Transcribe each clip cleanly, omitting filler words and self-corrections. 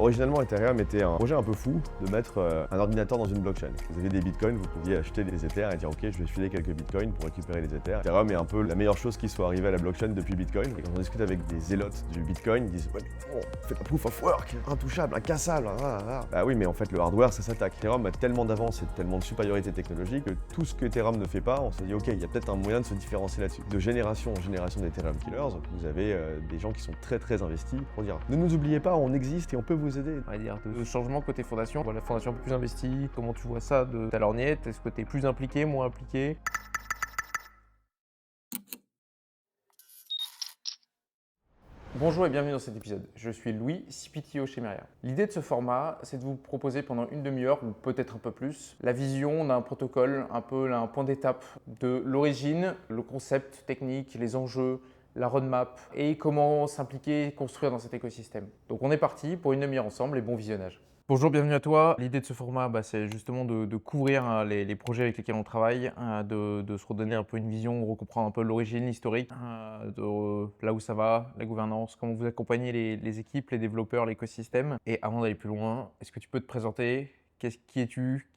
Originalement, Ethereum était un projet un peu fou de mettre un ordinateur dans une blockchain. Vous aviez des bitcoins, vous pouviez acheter des ethers et dire ok, je vais filer quelques bitcoins pour récupérer les ethers. Ethereum est un peu la meilleure chose qui soit arrivée à la blockchain depuis Bitcoin. Et quand on discute avec des zélotes du Bitcoin, ils disent ouais, mais non, faites la proof of work, intouchable, incassable. Bah oui, mais en fait le hardware ça s'attaque. Ethereum a tellement d'avance et tellement de supériorité technologique que tout ce que Ethereum ne fait pas, on se dit ok, il y a peut-être un moyen de se différencier là-dessus. De génération en génération d'Ethereum killers, vous avez des gens qui sont très investis pour dire ne nous oubliez pas, on existe et on peut vous aider. On va dire de changement côté fondation, la fondation un peu plus investie, comment tu vois ça de ta lorgnette, est-ce que tu es plus impliqué, moins impliqué? Bonjour et bienvenue dans cet épisode. Je suis Louis, CPTO chez Meria. L'idée de ce format, c'est de vous proposer pendant une demi-heure, ou peut-être un peu plus, la vision d'un protocole, un peu un point d'étape de l'origine, le concept technique, les enjeux, la roadmap et comment s'impliquer et construire dans cet écosystème. Donc on est parti pour une demi-heure ensemble et bon visionnage. Bonjour, bienvenue à toi. L'idée de ce format, c'est justement de couvrir les projets avec lesquels on travaille, de se redonner un peu une vision, recomprendre un peu l'origine, l'historique, là où ça va, la gouvernance, comment vous accompagnez les équipes, les développeurs, l'écosystème. Et avant d'aller plus loin, est-ce que tu peux te présenter? Qui es-tu?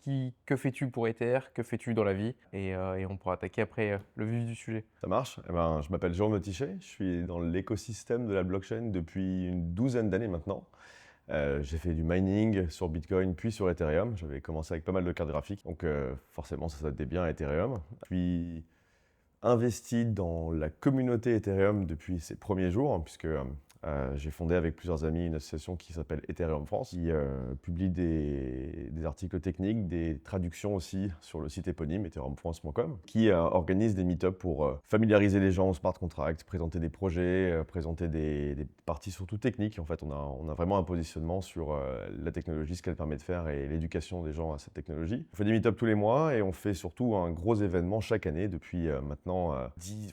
Que fais-tu pour Ether? Que fais-tu dans la vie? Et on pourra attaquer après le vif du sujet. Ça marche. Eh ben, je m'appelle Jérôme Tichet, je suis dans l'écosystème de la blockchain depuis une douzaine d'années maintenant. J'ai fait du mining sur Bitcoin puis sur Ethereum. J'avais commencé avec pas mal de cartes graphiques, donc forcément ça s'adaptait bien à Ethereum. Puis investi dans la communauté Ethereum depuis ses premiers jours, puisque j'ai fondé avec plusieurs amis une association qui s'appelle Ethereum France, qui publie des articles techniques, des traductions aussi sur le site éponyme ethereumfrance.com, qui organise des meet-ups pour familiariser les gens au smart contract, présenter des projets, présenter des parties surtout techniques. En fait, on a vraiment un positionnement sur la technologie, ce qu'elle permet de faire et l'éducation des gens à cette technologie. On fait des meet-ups tous les mois et on fait surtout un gros événement chaque année depuis maintenant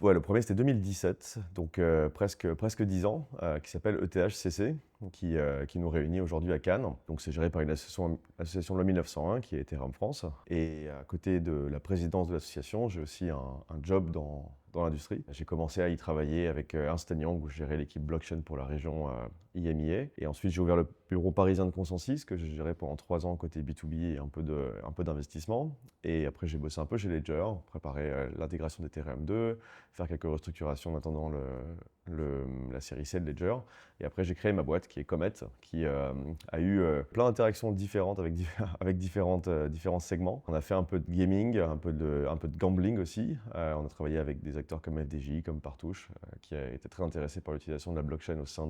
le premier c'était 2017, donc presque 10 ans, qui s'appelle ETHCC, qui nous réunit aujourd'hui à Cannes. Donc c'est géré par une association Loi 1901 qui est Ethereum France. Et à côté de la présidence de l'association, j'ai aussi un job dans l'industrie. J'ai commencé à y travailler avec Ernst & Young où je gérais l'équipe blockchain pour la région IMIA. Et ensuite j'ai ouvert le bureau parisien de Consensus que j'ai géré pendant 3 ans côté B2B et un peu d'investissement. Et après j'ai bossé un peu chez Ledger, préparer l'intégration d'Ethereum 2, faire quelques restructurations en attendant la série C de Ledger. Et après, j'ai créé ma boîte qui est Comet, qui a eu plein d'interactions différentes avec différents segments. On a fait un peu de gaming, un peu de gambling aussi. On a travaillé avec des acteurs comme FDJ, comme Partouche, qui a été très intéressé par l'utilisation de la blockchain au sein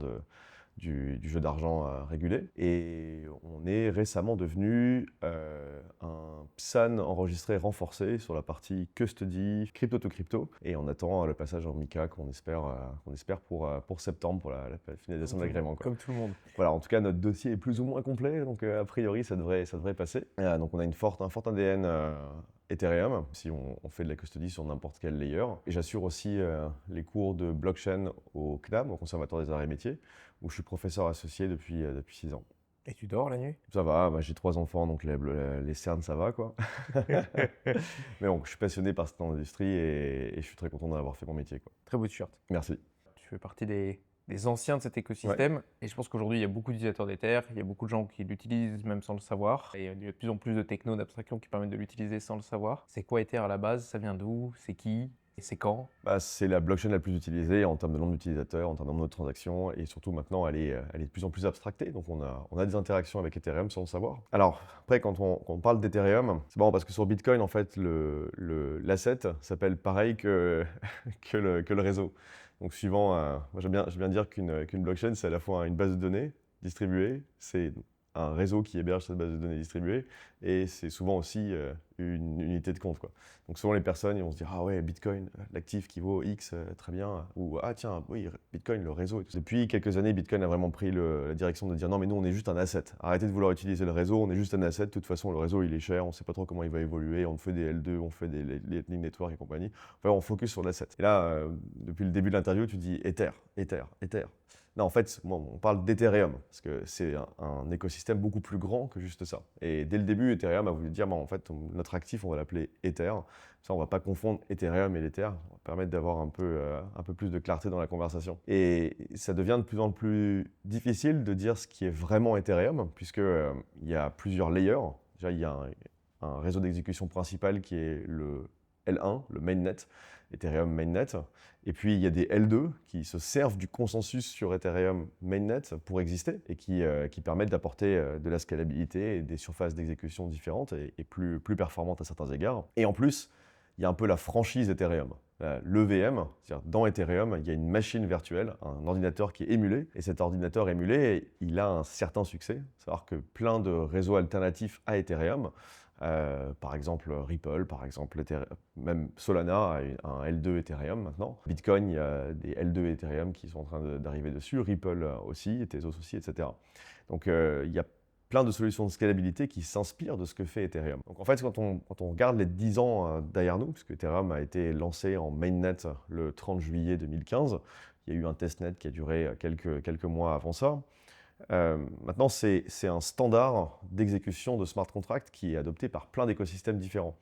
du jeu d'argent régulé. Et on est récemment devenu un PSAN enregistré renforcé sur la partie custody, crypto to crypto. Et on attend le passage en MiCA qu'on espère pour septembre, pour la finalisation de l'agrément. Comme tout le monde. Voilà, en tout cas, notre dossier est plus ou moins complet, donc a priori, ça devrait passer. Donc on a un fort ADN Ethereum, si on fait de la custody sur n'importe quel layer. Et j'assure aussi les cours de blockchain au CNAM, au Conservatoire des Arts et Métiers, où je suis professeur associé depuis 6 ans. Et tu dors la nuit? Ça va, j'ai 3 enfants, donc les cernes, ça va, quoi. Mais bon, je suis passionné par cette industrie et je suis très content d'avoir fait mon métier, quoi. Très beau t-shirt. Merci. Tu fais partie des anciens de cet écosystème. Ouais. Et je pense qu'aujourd'hui, il y a beaucoup d'utilisateurs d'Ether, il y a beaucoup de gens qui l'utilisent même sans le savoir. Et il y a de plus en plus de techno, d'abstraction qui permettent de l'utiliser sans le savoir. C'est quoi Ether à la base? Ça vient d'où? C'est qui? Et c'est quand? C'est la blockchain la plus utilisée en termes de nombre d'utilisateurs, en termes de nombre de transactions, et surtout maintenant elle est de plus en plus abstractée, donc on a des interactions avec Ethereum sans le savoir. Alors après quand on parle d'Ethereum, c'est marrant parce que sur Bitcoin en fait l'asset s'appelle pareil que le réseau. Donc suivant, moi j'aime bien dire qu'une blockchain c'est à la fois une base de données distribuée, c'est un réseau qui héberge cette base de données distribuée, et c'est souvent aussi une unité de compte, quoi. Donc souvent les personnes ils vont se dire ah ouais Bitcoin, l'actif qui vaut X, très bien, ou ah tiens oui Bitcoin le réseau et tout. Depuis quelques années Bitcoin a vraiment pris la direction de dire non mais nous on est juste un asset, arrêtez de vouloir utiliser le réseau, on est juste un asset, de toute façon le réseau il est cher, on ne sait pas trop comment il va évoluer, on fait des L2, on fait des Lightning Network et compagnie, enfin on focus sur l'asset. Et là depuis le début de l'interview tu dis Ether. Non, en fait, moi, on parle d'Ethereum, parce que c'est un écosystème beaucoup plus grand que juste ça. Et dès le début, Ethereum a voulu dire, en fait, notre actif, on va l'appeler Ether. Ça, on ne va pas confondre Ethereum et l'Ether. On va permettre d'avoir un peu plus de clarté dans la conversation. Et ça devient de plus en plus difficile de dire ce qui est vraiment Ethereum, puisque il y a plusieurs layers. Déjà, il y a un réseau d'exécution principal qui est le L1, le mainnet, Ethereum mainnet. Et puis, il y a des L2 qui se servent du consensus sur Ethereum mainnet pour exister et qui permettent d'apporter de la scalabilité et des surfaces d'exécution différentes et plus performantes à certains égards. Et en plus, il y a un peu la franchise Ethereum. L'EVM, c'est-à-dire dans Ethereum, il y a une machine virtuelle, un ordinateur qui est émulé. Et cet ordinateur émulé, il a un certain succès. C'est-à-dire que plein de réseaux alternatifs à Ethereum, par exemple Ripple, par exemple même Solana a un L2 Ethereum maintenant. Bitcoin, il y a des L2 Ethereum qui sont en train d'arriver dessus, Ripple aussi, Tezos aussi, etc. Donc il y a plein de solutions de scalabilité qui s'inspirent de ce que fait Ethereum. Donc en fait, quand on regarde les 10 ans derrière nous, puisque Ethereum a été lancé en mainnet le 30 juillet 2015, il y a eu un testnet qui a duré quelques mois avant ça. Maintenant, c'est un standard d'exécution de smart contract qui est adopté par plein d'écosystèmes différents.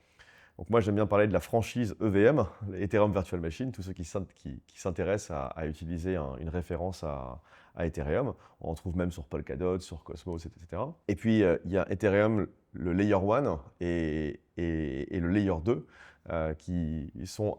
Donc moi, j'aime bien parler de la franchise EVM, Ethereum Virtual Machine, tous ceux qui s'intéressent à utiliser une référence à Ethereum. On en trouve même sur Polkadot, sur Cosmos, etc. Et puis, il y a Ethereum, le Layer 1 et le Layer 2 qui sont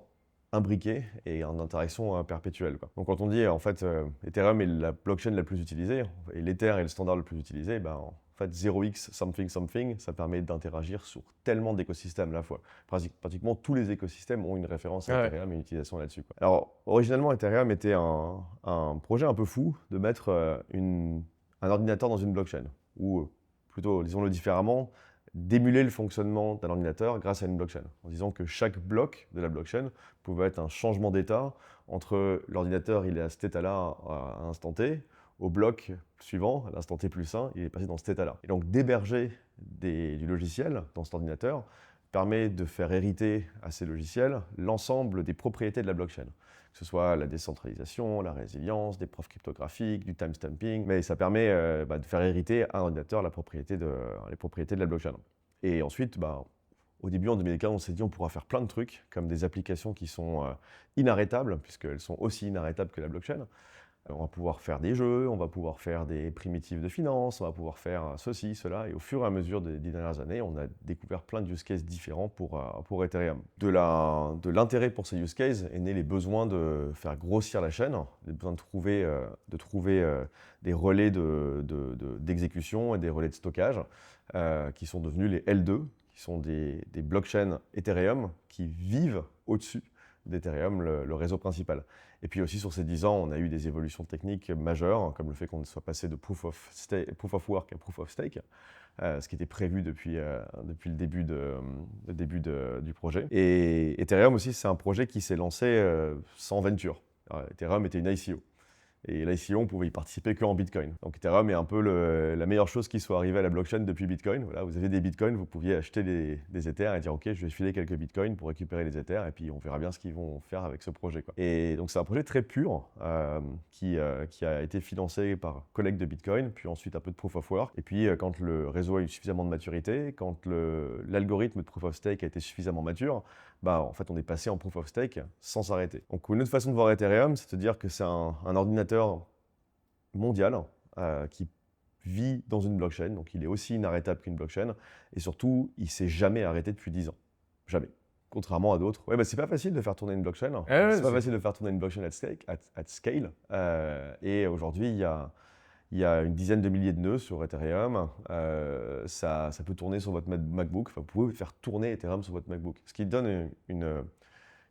imbriqués et en interaction perpétuelle, quoi. Donc quand on dit en fait Ethereum est la blockchain la plus utilisée et l'Ether est le standard le plus utilisé, en fait 0x something something, ça permet d'interagir sur tellement d'écosystèmes à la fois. Pratiquement tous les écosystèmes ont une référence à Ethereum et une utilisation là-dessus, quoi. Alors originellement Ethereum était un projet un peu fou de mettre un ordinateur dans une blockchain, ou plutôt disons-le différemment, d'émuler le fonctionnement d'un ordinateur grâce à une blockchain, en disant que chaque bloc de la blockchain pouvait être un changement d'état entre l'ordinateur, il est à cet état-là à un instant T, au bloc suivant, à l'instant T plus 1, il est passé dans cet état-là. Et donc d'héberger du logiciel dans cet ordinateur permet de faire hériter à ces logiciels l'ensemble des propriétés de la blockchain. Que ce soit la décentralisation, la résilience, des preuves cryptographiques, du timestamping, mais ça permet de faire hériter à un ordinateur les propriétés de la blockchain. Et ensuite, au début en 2015, on s'est dit on pourra faire plein de trucs, comme des applications qui sont inarrêtables, puisqu'elles sont aussi inarrêtables que la blockchain. On va pouvoir faire des jeux, on va pouvoir faire des primitives de finance, on va pouvoir faire ceci, cela. Et au fur et à mesure des dernières années, on a découvert plein de use cases différents pour Ethereum. De l'intérêt pour ces use cases est né les besoins de faire grossir la chaîne, les besoins de trouver des relais d'exécution et des relais de stockage qui sont devenus les L2, qui sont des blockchains Ethereum qui vivent au-dessus d'Ethereum, le réseau principal. Et puis aussi sur ces 10 ans, on a eu des évolutions techniques majeures, comme le fait qu'on soit passé de proof of work à proof of stake, ce qui était prévu depuis le début du projet. Et Ethereum aussi, c'est un projet qui s'est lancé sans venture. Alors, Ethereum était une ICO. Et l'ICO, on pouvait y participer qu'en Bitcoin. Donc Ethereum est un peu la meilleure chose qui soit arrivée à la blockchain depuis Bitcoin. Voilà, vous avez des Bitcoins, vous pouviez acheter des Ethers et dire ok, je vais filer quelques Bitcoins pour récupérer les Ethers et puis on verra bien ce qu'ils vont faire avec ce projet, quoi. Et donc c'est un projet très pur qui a été financé par collecte de Bitcoin, puis ensuite un peu de Proof of Work. Et puis quand le réseau a eu suffisamment de maturité, quand l'algorithme de Proof of Stake a été suffisamment mature, en fait, on est passé en Proof of Stake sans s'arrêter. Donc, une autre façon de voir Ethereum, c'est de dire que c'est un ordinateur mondial qui vit dans une blockchain. Donc, il est aussi inarrêtable qu'une blockchain. Et surtout, il ne s'est jamais arrêté depuis 10 ans. Jamais. Contrairement à d'autres. Ouais, c'est pas facile de faire tourner une blockchain. C'est pas facile de faire tourner une blockchain at scale. Et aujourd'hui, il y a une dizaine de milliers de nœuds sur Ethereum. Ça peut tourner sur votre MacBook. Enfin, vous pouvez faire tourner Ethereum sur votre MacBook. Ce qui donne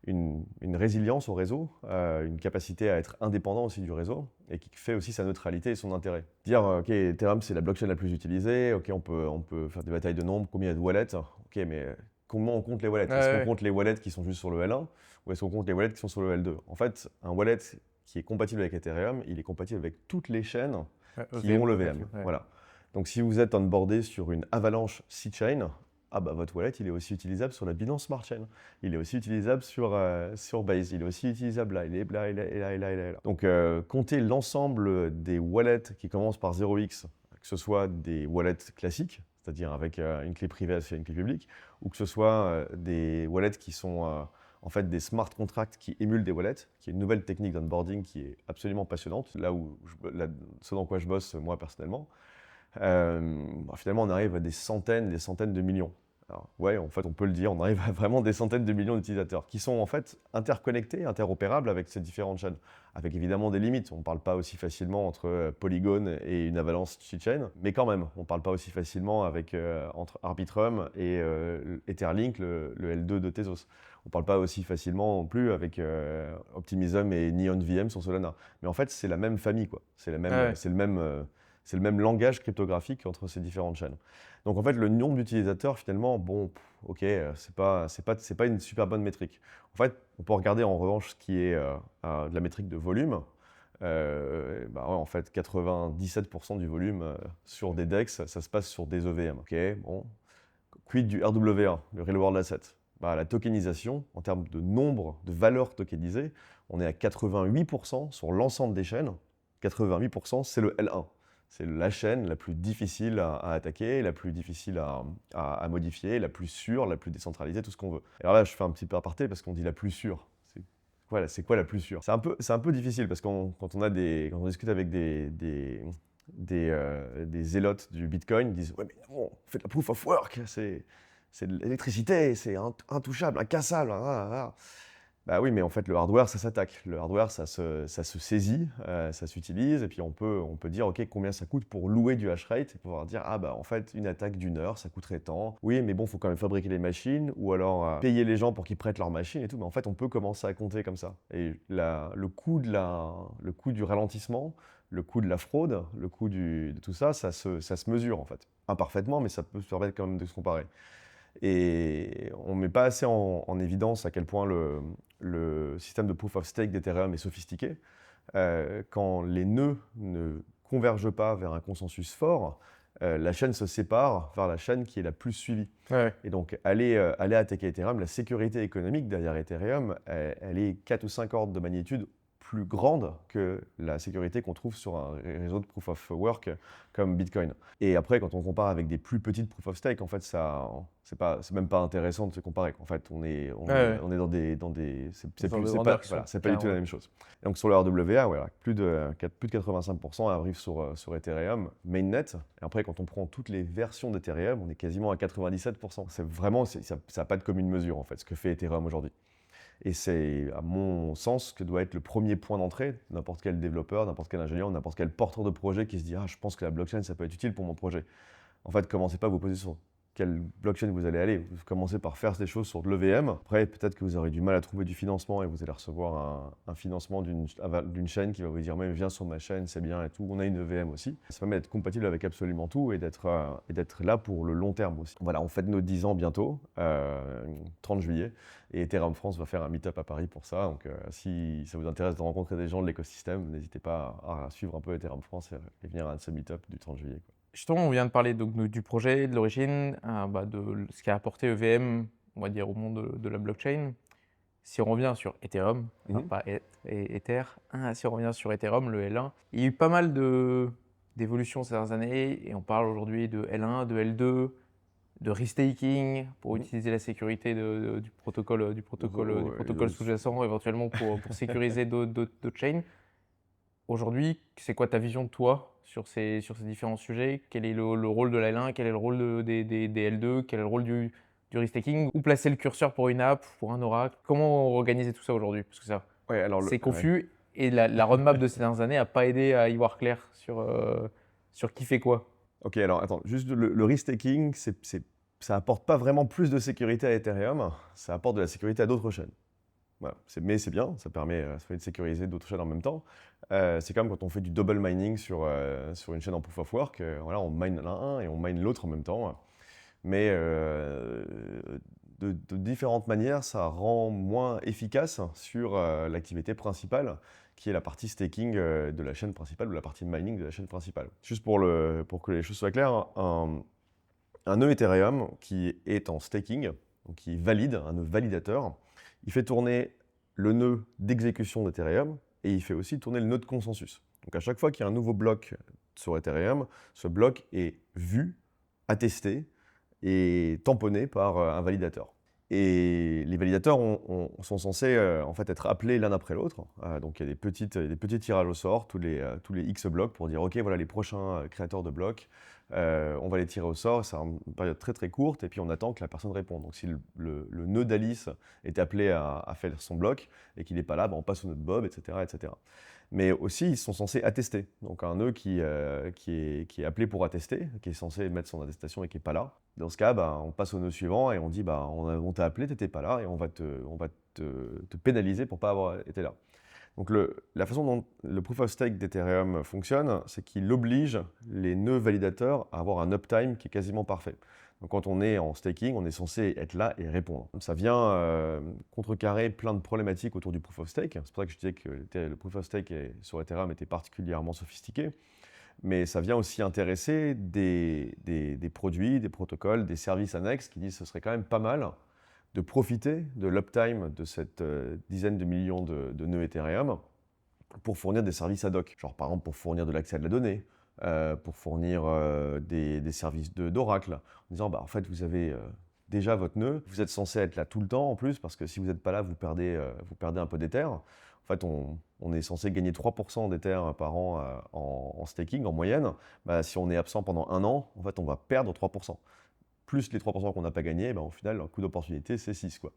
une résilience au réseau, une capacité à être indépendant aussi du réseau et qui fait aussi sa neutralité et son intérêt. Dire, OK, Ethereum, c'est la blockchain la plus utilisée. OK, on peut faire des batailles de nombres. Combien il y a de wallets? OK, mais comment on compte les wallets? Est-ce qu'on compte les wallets qui sont juste sur le L1 ou est-ce qu'on compte les wallets qui sont sur le L2? En fait, un wallet qui est compatible avec Ethereum, il est compatible avec toutes les chaînes qui ont le VM. Voilà. Donc si vous êtes onboardé sur une Avalanche C-Chain, Ah bah votre wallet, il est aussi utilisable sur la Binance Smart Chain. Il est aussi utilisable sur Base. Il est aussi utilisable là, il est là, il est là, il est là, il est là. Donc compter l'ensemble des wallets qui commencent par 0x, que ce soit des wallets classiques, c'est-à-dire avec une clé privée associée à une clé publique, ou que ce soit des wallets qui sont en fait des smart contracts qui émulent des wallets, qui est une nouvelle technique d'onboarding qui est absolument passionnante, ce dans quoi je bosse moi personnellement. Finalement, on arrive à des centaines et des centaines de millions. Alors, ouais, en fait, on peut le dire, on arrive à vraiment des centaines de millions d'utilisateurs qui sont en fait interconnectés, interopérables avec ces différentes chaînes, avec évidemment des limites. On ne parle pas aussi facilement entre Polygon et une Avalanche chain, mais quand même, on ne parle pas aussi facilement entre Arbitrum et Etherlink, le L2 de Tezos. On ne parle pas aussi facilement non plus avec Optimism et Neon VM sur Solana. Mais en fait, c'est la même famille, quoi. C'est le même langage cryptographique entre ces différentes chaînes. Donc en fait, le nombre d'utilisateurs, finalement, bon, ok, c'est pas une super bonne métrique. En fait, on peut regarder en revanche ce qui est de la métrique de volume. En fait, 97% du volume sur des DEX, ça se passe sur des EVM. Ok, bon. Quid du RWA, le Real World Asset? La tokenisation, en termes de nombre de valeurs tokenisées, on est à 88% sur l'ensemble des chaînes. 88%, c'est le L1. C'est la chaîne la plus difficile à attaquer, la plus difficile à modifier, la plus sûre, la plus décentralisée, tout ce qu'on veut. Alors là, je fais un petit peu aparté parce qu'on dit la plus sûre. C'est quoi la plus sûre? C'est un peu difficile parce quand on discute avec des zélotes du Bitcoin, ils disent ouais mais non, faites la proof of work, c'est de l'électricité, c'est intouchable, incassable. Bah oui, mais en fait, le hardware, ça s'attaque. Le hardware, ça se saisit, ça s'utilise, et puis on peut dire, OK, combien ça coûte pour louer du hash rate, et pouvoir dire, ah bah en fait, une attaque d'1 heure, ça coûterait tant. Oui, mais bon, il faut quand même fabriquer les machines, ou alors payer les gens pour qu'ils prêtent leurs machines et tout. Mais en fait, on peut commencer à compter comme ça. Et le coût du ralentissement, le coût de la fraude, le coût de tout ça, ça se mesure en fait. Imparfaitement, mais ça peut se permettre quand même de se comparer. Et on ne met pas assez en évidence à quel point le système de proof of stake d'Ethereum est sophistiqué. Quand les nœuds ne convergent pas vers un consensus fort, la chaîne se sépare vers la chaîne qui est la plus suivie. Ouais. Et donc, aller attaquer Ethereum, la sécurité économique derrière Ethereum, elle est 4 ou 5 ordres de magnitude plus grande que la sécurité qu'on trouve sur un réseau de proof of work comme Bitcoin. Et après, quand on compare avec des plus petites proof of stake, en fait, c'est même pas intéressant de se comparer. En fait, on est dans des, c'est pas du tout la même chose. Et donc sur le RWA, voilà, plus de 85% arrivent sur Ethereum mainnet. Et après, quand on prend toutes les versions d'Ethereum, on est quasiment à 97%. C'est vraiment, ça n'a pas de commune mesure en fait, ce que fait Ethereum aujourd'hui. Et c'est, à mon sens, que doit être le premier point d'entrée de n'importe quel développeur, n'importe quel ingénieur, n'importe quel porteur de projet qui se dit « Ah, je pense que la blockchain, ça peut être utile pour mon projet ». En fait, commencez pas à vous poser sur quelle blockchain vous allez aller. Vous commencez par faire des choses sur de l'EVM. Après, peut-être que vous aurez du mal à trouver du financement et vous allez recevoir un financement d'une chaîne qui va vous dire « Mais viens sur ma chaîne, c'est bien et tout ». On a une EVM aussi. Ça permet d'être compatible avec absolument tout et d'être là pour le long terme aussi. Voilà, on fête nos 10 ans bientôt, 30 juillet. Et Ethereum France va faire un meet-up à Paris pour ça. Donc, si ça vous intéresse de rencontrer des gens de l'écosystème, n'hésitez pas à suivre un peu Ethereum France et venir à ce meet-up du 30 juillet. Justement, on vient de parler donc, du projet, de l'origine, de ce qu'a apporté EVM, on va dire, au monde de la blockchain. Si on revient sur Ethereum, pas Ether, si on revient sur Ethereum, le L1, il y a eu pas mal d'évolutions ces dernières années et on parle aujourd'hui de L1, de L2, de restaking pour utiliser la sécurité du protocole, sous-jacent éventuellement pour sécuriser d'autres chains. Aujourd'hui, c'est quoi ta vision de toi sur ces différents sujets? Quel est le rôle de la L1? Quel est le rôle des L2? Quel est le rôle du restaking? Où placer le curseur pour une app, pour un oracle? Comment organiser tout ça aujourd'hui? Parce que ça, c'est confus et la roadmap de ces dernières années n'a pas aidé à y voir clair sur qui fait quoi. Ok, alors attends, juste le restaking, ça apporte pas vraiment plus de sécurité à Ethereum, ça apporte de la sécurité à d'autres chaînes. Voilà. Mais c'est bien, ça permet de sécuriser d'autres chaînes en même temps. C'est comme quand on fait du double mining sur une chaîne en proof of work. Voilà, on mine l'un et on mine l'autre en même temps. Mais de différentes manières, ça rend moins efficace sur l'activité principale, qui est la partie staking de la chaîne principale ou la partie mining de la chaîne principale. Juste pour que les choses soient claires, un un nœud Ethereum qui est en staking, donc qui valide, un nœud validateur, il fait tourner le nœud d'exécution d'Ethereum et il fait aussi tourner le nœud de consensus. Donc à chaque fois qu'il y a un nouveau bloc sur Ethereum, ce bloc est vu, attesté et tamponné par un validateur. Et les validateurs sont censés en fait être appelés l'un après l'autre. Donc il y a des petits tirages au sort tous les X blocs pour dire ok voilà les prochains créateurs de blocs, on va les tirer au sort, c'est une période très très courte et puis on attend que la personne réponde. Donc si le nœud d'Alice est appelé à faire son bloc et qu'il n'est pas là, on passe au nœud de Bob, etc., etc. Mais aussi, ils sont censés attester. Donc un nœud qui est appelé pour attester, qui est censé mettre son attestation et qui n'est pas là. Dans ce cas, on passe au nœud suivant et on dit on t'a appelé, tu n'étais pas là et on va te pénaliser pour ne pas avoir été là. Donc la façon dont le proof of stake d'Ethereum fonctionne, c'est qu'il oblige les nœuds validateurs à avoir un uptime qui est quasiment parfait. Donc quand on est en staking, on est censé être là et répondre. Ça vient contrecarrer plein de problématiques autour du proof of stake. C'est pour ça que je disais que le proof of stake sur Ethereum était particulièrement sophistiqué. Mais ça vient aussi intéresser des produits, des protocoles, des services annexes qui disent que ce serait quand même pas mal de profiter de l'uptime de cette dizaine de millions de nœuds Ethereum pour fournir des services ad hoc. Genre par exemple pour fournir de l'accès à de la donnée, pour fournir des services d'Oracle, en disant en fait vous avez déjà votre nœud, vous êtes censé être là tout le temps en plus, parce que si vous n'êtes pas là, vous perdez un peu d'Ether. En fait, on est censé gagner 3% d'Ether par an en staking en moyenne. Si on est absent pendant un an, en fait, on va perdre 3%. Plus les 3% qu'on n'a pas gagnés, au final, le coût d'opportunité, c'est 6, quoi.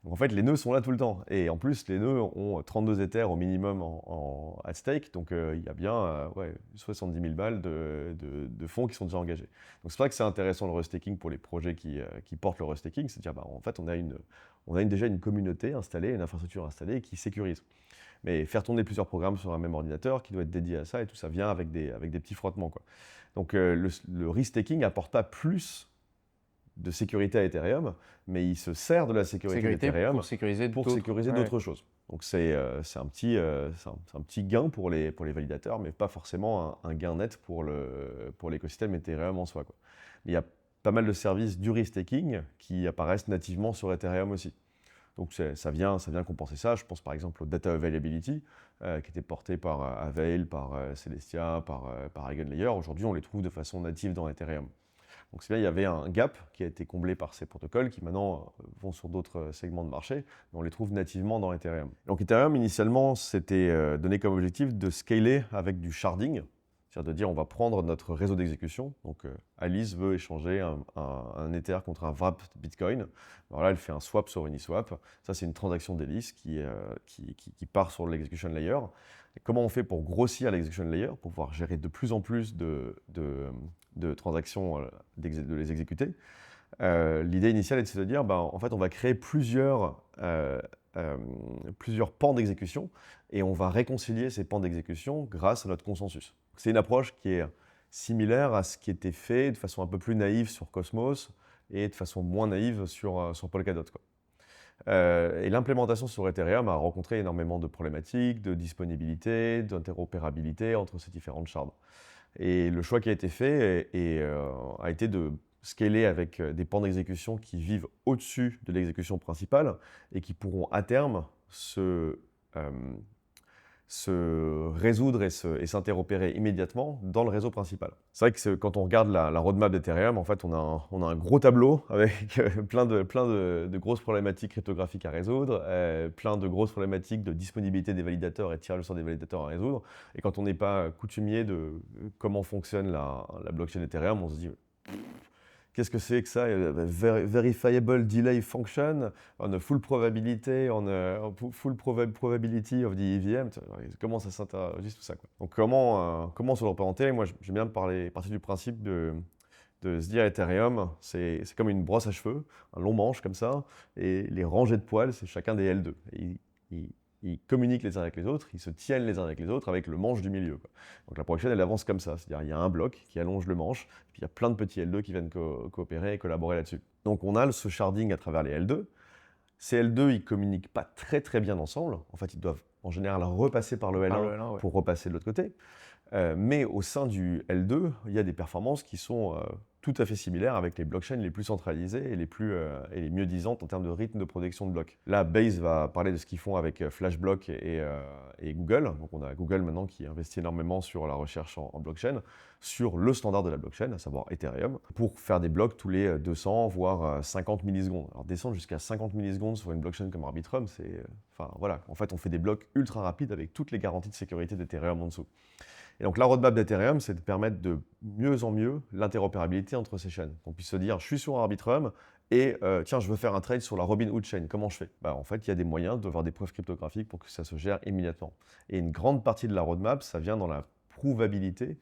Donc en fait, les nœuds sont là tout le temps. Et en plus, les nœuds ont 32 Ethers au minimum at stake. Donc il y a bien 70 000 balles de fonds qui sont déjà engagés. Donc c'est vrai que c'est intéressant le restaking pour les projets qui portent le restaking. C'est de dire, en fait, on a déjà une communauté installée, une infrastructure installée qui sécurise. Mais faire tourner plusieurs programmes sur un même ordinateur qui doit être dédié à ça et tout ça vient avec des petits frottements, quoi. Donc le restaking n'apporte pas plus de sécurité à Ethereum, mais il se sert de la sécurité d'Ethereum pour sécuriser d'autres choses. Donc c'est un petit gain pour les validateurs, mais pas forcément un gain net pour l'écosystème Ethereum en soi, quoi. Il y a pas mal de services du restaking qui apparaissent nativement sur Ethereum aussi. Donc ça vient compenser ça. Je pense par exemple au Data Availability, qui était porté par Avail, par Celestia, par EigenLayer. Aujourd'hui, on les trouve de façon native dans Ethereum. Donc c'est bien, il y avait un gap qui a été comblé par ces protocoles qui maintenant vont sur d'autres segments de marché, mais on les trouve nativement dans Ethereum. Donc Ethereum, initialement, s'était donné comme objectif de scaler avec du sharding, c'est-à-dire de dire on va prendre notre réseau d'exécution. Donc Alice veut échanger un Ether contre un wrap Bitcoin. Alors là, elle fait un swap sur Uniswap. Ça, c'est une transaction d'Alice qui part sur l'execution layer. Et comment on fait pour grossir l'execution layer, pour pouvoir gérer de plus en plus de transactions, de les exécuter? L'idée initiale, c'est de dire, en fait, on va créer plusieurs pans d'exécution et on va réconcilier ces pans d'exécution grâce à notre consensus. C'est une approche qui est similaire à ce qui était fait de façon un peu plus naïve sur Cosmos et de façon moins naïve sur Polkadot, quoi. Et l'implémentation sur Ethereum a rencontré énormément de problématiques, de disponibilité, d'interopérabilité entre ces différentes shards. Et le choix qui a été fait a été de scaler avec des pans d'exécution qui vivent au-dessus de l'exécution principale et qui pourront à terme se résoudre et s'interopérer immédiatement dans le réseau principal. C'est vrai que quand on regarde la roadmap d'Ethereum, en fait, on a un gros tableau avec plein de grosses problématiques cryptographiques à résoudre, plein de grosses problématiques de disponibilité des validateurs et tirage au sort des validateurs à résoudre. Et quand on n'est pas coutumier de comment fonctionne la blockchain Ethereum, on se dit qu'est-ce que c'est que ça? Verifiable delay function, on a full probability, full probability of the EVM. Comment ça s'interagit tout ça, quoi. Donc comment se le représenter? Moi, j'aime bien partir du principe de se dire Ethereum, c'est comme une brosse à cheveux, un long manche comme ça, et les rangées de poils, c'est chacun des L2. Et ils communiquent les uns avec les autres, ils se tiennent les uns avec les autres avec le manche du milieu, quoi. Donc la blockchain, elle avance comme ça, c'est-à-dire il y a un bloc qui allonge le manche, puis il y a plein de petits L2 qui viennent coopérer et collaborer là-dessus. Donc on a ce sharding à travers les L2. Ces L2, ils ne communiquent pas très très bien ensemble. En fait, ils doivent en général repasser par le L1 pour repasser de l'autre côté. Mais au sein du L2, il y a des performances qui sont tout à fait similaire avec les blockchains les plus centralisées et les mieux disantes en termes de rythme de production de blocs. Là, Base va parler de ce qu'ils font avec Flashblock et Google. Donc on a Google maintenant qui investit énormément sur la recherche en blockchain, sur le standard de la blockchain, à savoir Ethereum, pour faire des blocs tous les 200 voire 50 millisecondes. Alors descendre jusqu'à 50 millisecondes sur une blockchain comme Arbitrum, enfin voilà, en fait on fait des blocs ultra rapides avec toutes les garanties de sécurité d'Ethereum en dessous. Et donc la roadmap d'Ethereum, c'est de permettre de mieux en mieux l'interopérabilité entre ces chaînes. On puisse se dire, je suis sur Arbitrum et tiens, je veux faire un trade sur la Robinhood Chain. Comment je fais? En fait, il y a des moyens de faire des preuves cryptographiques pour que ça se gère immédiatement. Et une grande partie de la roadmap, ça vient dans la probability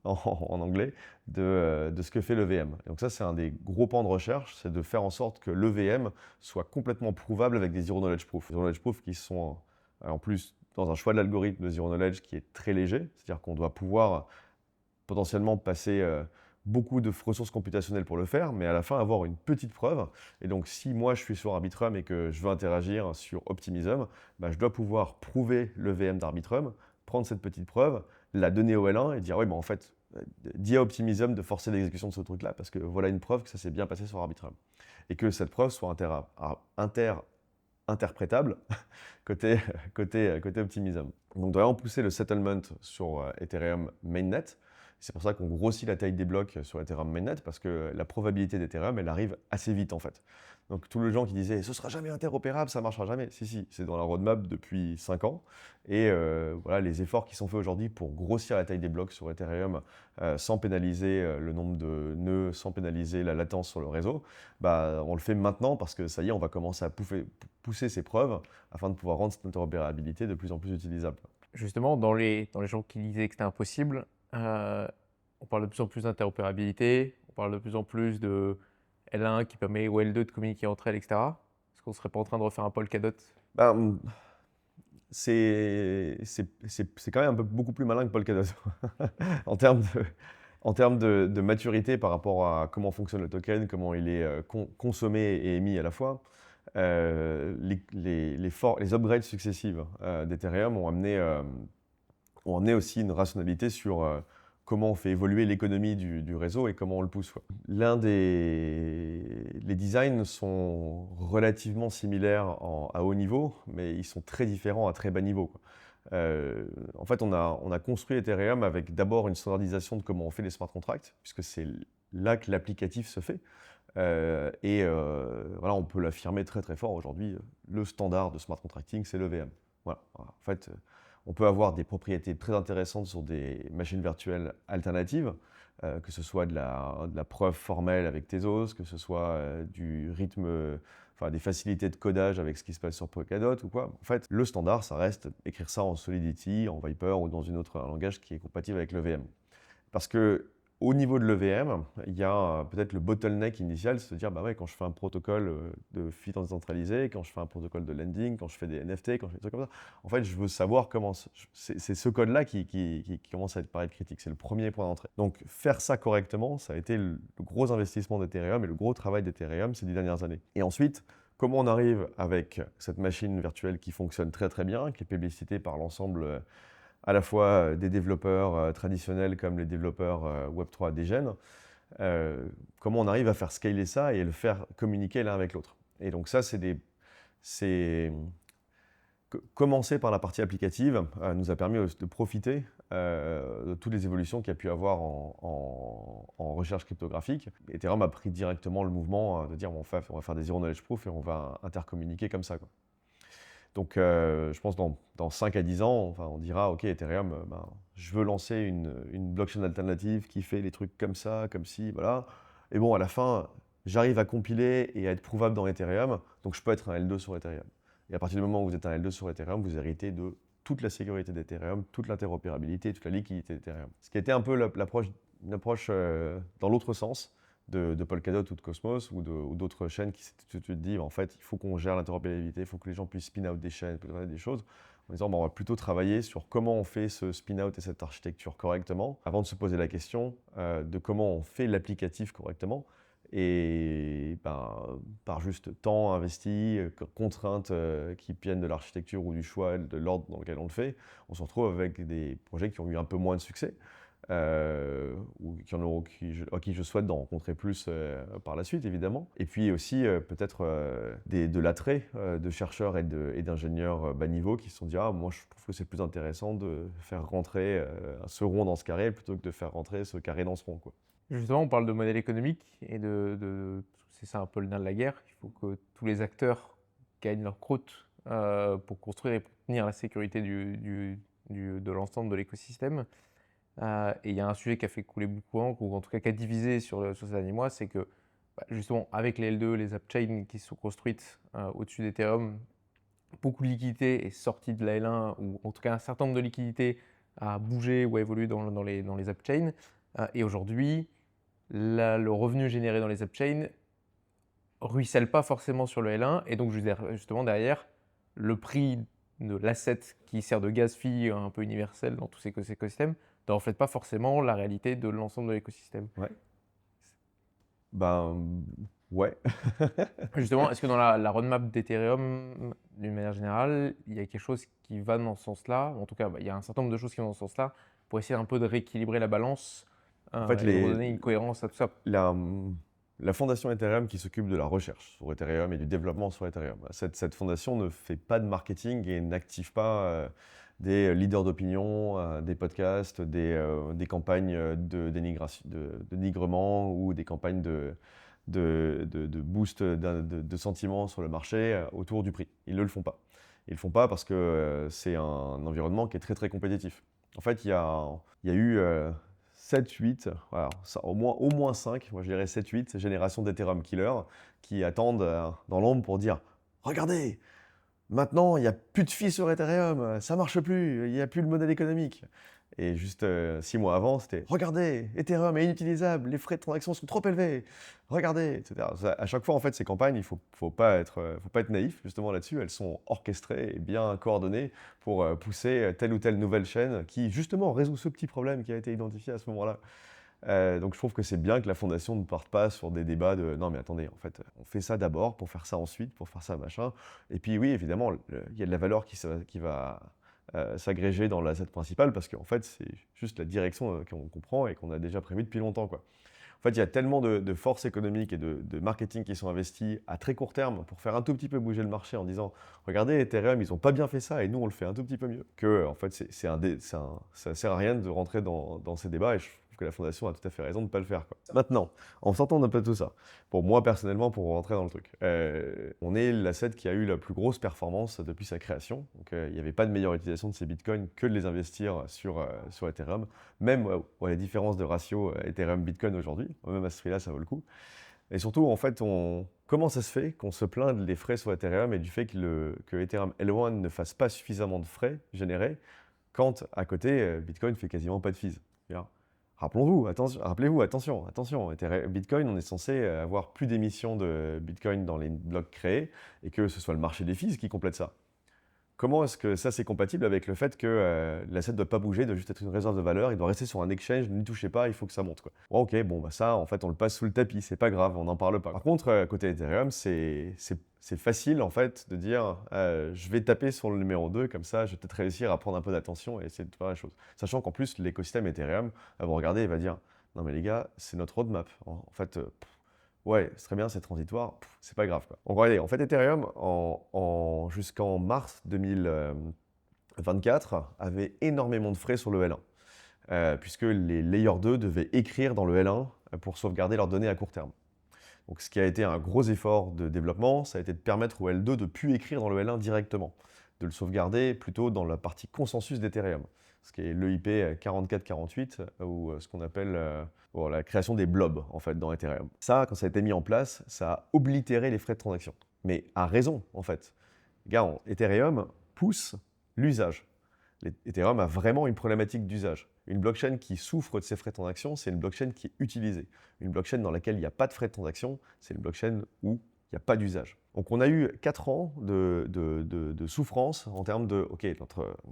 en anglais, de ce que fait l'EVM. Donc ça, c'est un des gros pans de recherche, c'est de faire en sorte que l'EVM soit complètement prouvable avec des zero knowledge proof. Zero knowledge proof qui sont en plus dans un choix de l'algorithme de zero knowledge qui est très léger, c'est-à-dire qu'on doit pouvoir potentiellement passer beaucoup de ressources computationnelles pour le faire, mais à la fin avoir une petite preuve. Et donc si moi je suis sur Arbitrum et que je veux interagir sur Optimism, je dois pouvoir prouver le VM d'Arbitrum, prendre cette petite preuve, la donner au L1 et dire oui, en fait, dis à Optimism de forcer l'exécution de ce truc-là, parce que voilà une preuve que ça s'est bien passé sur Arbitrum. Et que cette preuve soit interprétable côté Optimism. Donc, on doit vraiment pousser le settlement sur Ethereum Mainnet. C'est pour ça qu'on grossit la taille des blocs sur Ethereum Mainnet, parce que la probabilité d'Ethereum, elle arrive assez vite en fait. Donc tous les gens qui disaient « ce sera jamais interopérable, ça marchera jamais », si, c'est dans la roadmap depuis 5 ans. Et voilà, les efforts qui sont faits aujourd'hui pour grossir la taille des blocs sur Ethereum sans pénaliser le nombre de nœuds, sans pénaliser la latence sur le réseau, on le fait maintenant parce que ça y est, on va commencer à pousser ces preuves afin de pouvoir rendre cette interopérabilité de plus en plus utilisable. Justement, dans les gens qui disaient que c'était impossible, on parle de plus en plus d'interopérabilité, on parle de plus en plus de L1 qui permet au L2 de communiquer entre elles, etc. Est-ce qu'on ne serait pas en train de refaire un Polkadot? C'est quand même beaucoup plus malin que Polkadot en termes de maturité par rapport à comment fonctionne le token, comment il est consommé et émis à la fois. Les upgrades successives d'Ethereum ont amené aussi une rationalité sur comment on fait évoluer l'économie du réseau et comment on le pousse. Les designs sont relativement similaires à haut niveau, mais ils sont très différents à très bas niveau. En fait, on a construit Ethereum avec d'abord une standardisation de comment on fait les smart contracts, puisque c'est là que l'applicatif se fait. Voilà, on peut l'affirmer très très fort aujourd'hui. Le standard de smart contracting, c'est l'EVM. Voilà. En fait, on peut avoir des propriétés très intéressantes sur des machines virtuelles alternatives, que ce soit de la preuve formelle avec Tezos, que ce soit du rythme, des facilités de codage avec ce qui se passe sur Polkadot ou quoi. En fait, le standard, ça reste écrire ça en Solidity, en Viper ou dans un autre langage qui est compatible avec l'EVM. Parce que au niveau de l'EVM, il y a peut-être le bottleneck initial, c'est de se dire, quand je fais un protocole de finance décentralisée, quand je fais un protocole de lending, quand je fais des NFT, quand je fais des trucs comme ça, en fait, je veux savoir comment... C'est ce code-là qui commence à paraître critique. C'est le premier point d'entrée. Donc, faire ça correctement, ça a été le gros investissement d'Ethereum et le gros travail d'Ethereum ces 10 dernières années. Et ensuite, comment on arrive avec cette machine virtuelle qui fonctionne très très bien, qui est publicitée par l'ensemble... à la fois des développeurs traditionnels comme les développeurs Web3 Degen, comment on arrive à faire scaler ça et le faire communiquer l'un avec l'autre. Et donc ça, commencer par la partie applicative nous a permis de profiter de toutes les évolutions qu'il y a pu avoir en recherche cryptographique. Ethereum a pris directement le mouvement de dire on va faire des zero knowledge proof et on va intercommuniquer comme ça, quoi. Donc, je pense dans 5 à 10 ans, on dira, OK, Ethereum, je veux lancer une blockchain alternative qui fait les trucs comme ça, comme ci, voilà. Et bon, à la fin, j'arrive à compiler et à être prouvable dans Ethereum, donc je peux être un L2 sur Ethereum. Et à partir du moment où vous êtes un L2 sur Ethereum, vous héritez de toute la sécurité d'Ethereum, toute l'interopérabilité, toute la liquidité d'Ethereum. Ce qui était un peu une approche dans l'autre sens, de Polkadot ou de Cosmos ou d'autres chaînes qui se disent en fait il faut qu'on gère l'interopérabilité, il faut que les gens puissent spin out des chaînes, des choses, en disant on va plutôt travailler sur comment on fait ce spin out et cette architecture correctement avant de se poser la question de comment on fait l'applicatif correctement et par juste temps investi, contraintes qui viennent de l'architecture ou du choix, de l'ordre dans lequel on le fait, on se retrouve avec des projets qui ont eu un peu moins de succès. ou à qui je souhaite d'en rencontrer plus par la suite, évidemment. Et puis aussi peut-être de l'attrait de chercheurs et d'ingénieurs bas niveau qui se sont dit «Ah, moi je trouve que c'est plus intéressant de faire rentrer ce rond dans ce carré plutôt que de faire rentrer ce carré dans ce rond, quoi». Justement, on parle de modèle économique et c'est ça un peu le nerf de la guerre. Il faut que tous les acteurs gagnent leur croûte pour construire et pour tenir la sécurité de l'ensemble de l'écosystème. Et il y a un sujet qui a fait couler beaucoup d'encre, ou en tout cas qui a divisé sur ces derniers mois, c'est que justement avec les L2, les AppChains qui se sont construites au-dessus d'Ethereum, beaucoup de liquidités est sortie de la L1, ou en tout cas un certain nombre de liquidités a bougé ou a évolué dans les AppChains. Et aujourd'hui, le revenu généré dans les AppChains ruisselle pas forcément sur le L1, et donc justement derrière, le prix de l'asset qui sert de gaz fee un peu universel dans tous ces écosystèmes ne reflète pas forcément la réalité de l'ensemble de l'écosystème. Ouais. Ben, ouais. Justement, est-ce que dans la roadmap d'Ethereum, d'une manière générale, il y a quelque chose qui va dans ce sens-là? En tout cas, il y a un certain nombre de choses qui vont dans ce sens-là pour essayer un peu de rééquilibrer la balance En fait, et de redonner une cohérence à tout ça. la fondation Ethereum qui s'occupe de la recherche sur Ethereum et du développement sur Ethereum. Cette fondation ne fait pas de marketing et n'active pas des leaders d'opinion, des podcasts, des campagnes de dénigrement ou des campagnes de boost de sentiments sur le marché autour du prix. Ils ne le font pas. Ils ne le font pas parce que c'est un environnement qui est très très compétitif. En fait, il y a eu 7, 8, voilà, au moins 5, moi je dirais 7, 8 générations d'Ethereum killers qui attendent dans l'ombre pour dire « Regardez, maintenant il n'y a plus de fees sur Ethereum, ça marche plus, il n'y a plus le modèle économique ». Et juste 6 mois avant, c'était « Regardez, Ethereum est inutilisable, les frais de transaction sont trop élevés, regardez », etc. À chaque fois, en fait, ces campagnes, il faut pas être naïf justement là-dessus. Elles sont orchestrées et bien coordonnées pour pousser telle ou telle nouvelle chaîne qui justement résout ce petit problème qui a été identifié à ce moment-là. Donc je trouve que c'est bien que la fondation ne parte pas sur des débats de non mais attendez, en fait, on fait ça d'abord pour faire ça ensuite, pour faire ça machin. Et puis oui, évidemment, il y a de la valeur qui va s'agréger dans l'asset principal parce qu'en fait, c'est juste la direction qu'on prend et qu'on a déjà prévu depuis longtemps, quoi. En fait, il y a tellement de forces économiques et de marketing qui sont investis à très court terme pour faire un tout petit peu bouger le marché en disant regardez, Ethereum, ils n'ont pas bien fait ça et nous, on le fait un tout petit peu mieux. Que, en fait, ça ne sert à rien de rentrer dans ces débats et je trouve que la fondation a tout à fait raison de ne pas le faire, quoi. Maintenant, en sortant d'un peu de tout ça, pour moi personnellement, pour rentrer dans le truc, on est l'asset qui a eu la plus grosse performance depuis sa création. Donc, il n'y avait pas de meilleure utilisation de ces bitcoins que de les investir sur Ethereum. Même la différence de ratio Ethereum-Bitcoin aujourd'hui, même à ce prix-là, ça vaut le coup. Et surtout, en fait, comment ça se fait qu'on se plaint des frais sur Ethereum et du fait que Ethereum L1 ne fasse pas suffisamment de frais générés quand, à côté, Bitcoin fait quasiment pas de fees. Rappelez-vous, attention, Bitcoin, on est censé avoir plus d'émissions de Bitcoin dans les blocs créés et que ce soit le marché des fees qui complète ça. Comment est-ce que ça c'est compatible avec le fait que l'asset ne doit pas bouger, doit juste être une réserve de valeur, il doit rester sur un exchange, n'y touchez pas, il faut que ça monte, quoi. Bon, ok, bon, bah ça, en fait, on le passe sous le tapis, c'est pas grave, on n'en parle pas. Par contre, côté Ethereum, c'est facile, en fait, de dire je vais taper sur le numéro 2, comme ça, je vais peut-être réussir à prendre un peu d'attention et essayer de faire la chose. Sachant qu'en plus, l'écosystème Ethereum va vous regarder et va dire non, mais les gars, c'est notre roadmap. En fait, ouais, c'est très bien, c'est transitoire, c'est pas grave, quoi. Donc regardez, en fait, Ethereum, jusqu'en mars 2024, avait énormément de frais sur le L1, puisque les Layer 2 devaient écrire dans le L1 pour sauvegarder leurs données à court terme. Donc ce qui a été un gros effort de développement, ça a été de permettre au L2 de ne plus écrire dans le L1 directement, de le sauvegarder plutôt dans la partie consensus d'Ethereum, ce qui est l'EIP 4448, ou ce qu'on appelle la création des blobs, en fait, dans Ethereum. Ça, quand ça a été mis en place, ça a oblitéré les frais de transaction. Mais à raison, en fait. Regarde, Ethereum pousse l'usage. Ethereum a vraiment une problématique d'usage. Une blockchain qui souffre de ses frais de transaction, c'est une blockchain qui est utilisée. Une blockchain dans laquelle il n'y a pas de frais de transaction, c'est une blockchain où il n'y a pas d'usage. Donc on a eu 4 ans de souffrance en termes de « Ok,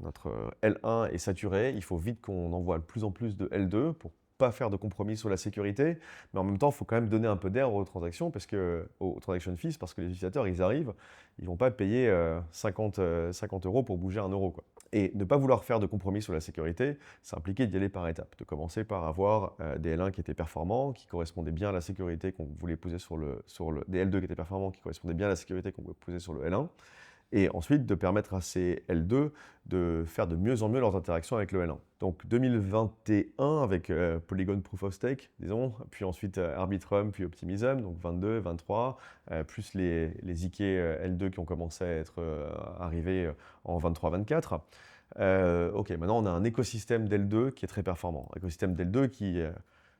notre L1 est saturé, il faut vite qu'on envoie de plus en plus de L2 pour pas faire de compromis sur la sécurité, mais en même temps, il faut quand même donner un peu d'air aux transactions, aux transaction fees, parce que les utilisateurs, ils arrivent, ils vont pas payer 50 € pour bouger 1 euro, quoi. Et ne pas vouloir faire de compromis sur la sécurité, ça impliquait d'y aller par étapes, de commencer par avoir des L1 qui étaient performants, qui correspondaient bien à la sécurité qu'on voulait poser des L2 qui étaient performants, qui correspondaient bien à la sécurité qu'on voulait poser sur le L1. Et ensuite de permettre à ces L2 de faire de mieux en mieux leurs interactions avec le L1. Donc 2021 avec Polygon Proof of Stake, disons, puis ensuite Arbitrum, puis Optimism, donc 22, 23, plus les IK L2 qui ont commencé à être arrivés en 23-24. Ok, maintenant on a un écosystème d'L2 qui est très performant. Un écosystème d'L2 qui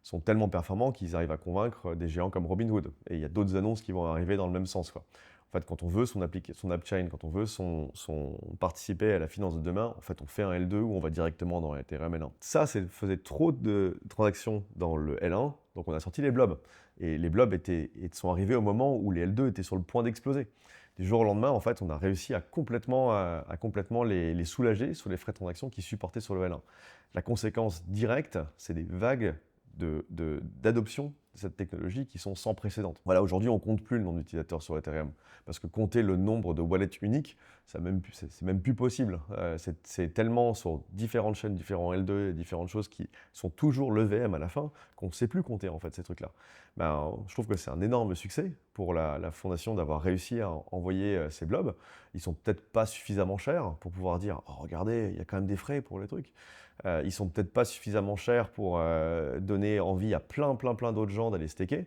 sont tellement performants qu'ils arrivent à convaincre des géants comme Robinhood. Et il y a d'autres annonces qui vont arriver dans le même sens, quoi. En fait, quand on veut son AppChain, quand on veut participer à la finance de demain, en fait, on fait un L2 où on va directement dans Ethereum L1. Ça, faisait trop de transactions dans le L1, donc on a sorti les blobs. Et les blobs sont arrivés au moment où les L2 étaient sur le point d'exploser. Du jour au lendemain, en fait, on a réussi à complètement les soulager sur les frais de transaction qu'ils supportaient sur le L1. La conséquence directe, c'est des vagues d'adoption de cette technologie qui sont sans précédent. Voilà, aujourd'hui, on ne compte plus le nombre d'utilisateurs sur Ethereum, parce que compter le nombre de wallets uniques, c'est même plus possible. C'est tellement sur différentes chaînes, différents L2, et différentes choses qui sont toujours l'EVM à la fin, qu'on ne sait plus compter en fait ces trucs-là. Je trouve que c'est un énorme succès pour la fondation d'avoir réussi à envoyer ces blobs. Ils sont peut-être pas suffisamment chers pour pouvoir dire « Oh, regardez, il y a quand même des frais pour les trucs ». Ils sont peut-être pas suffisamment chers pour donner envie à plein d'autres gens d'aller staker.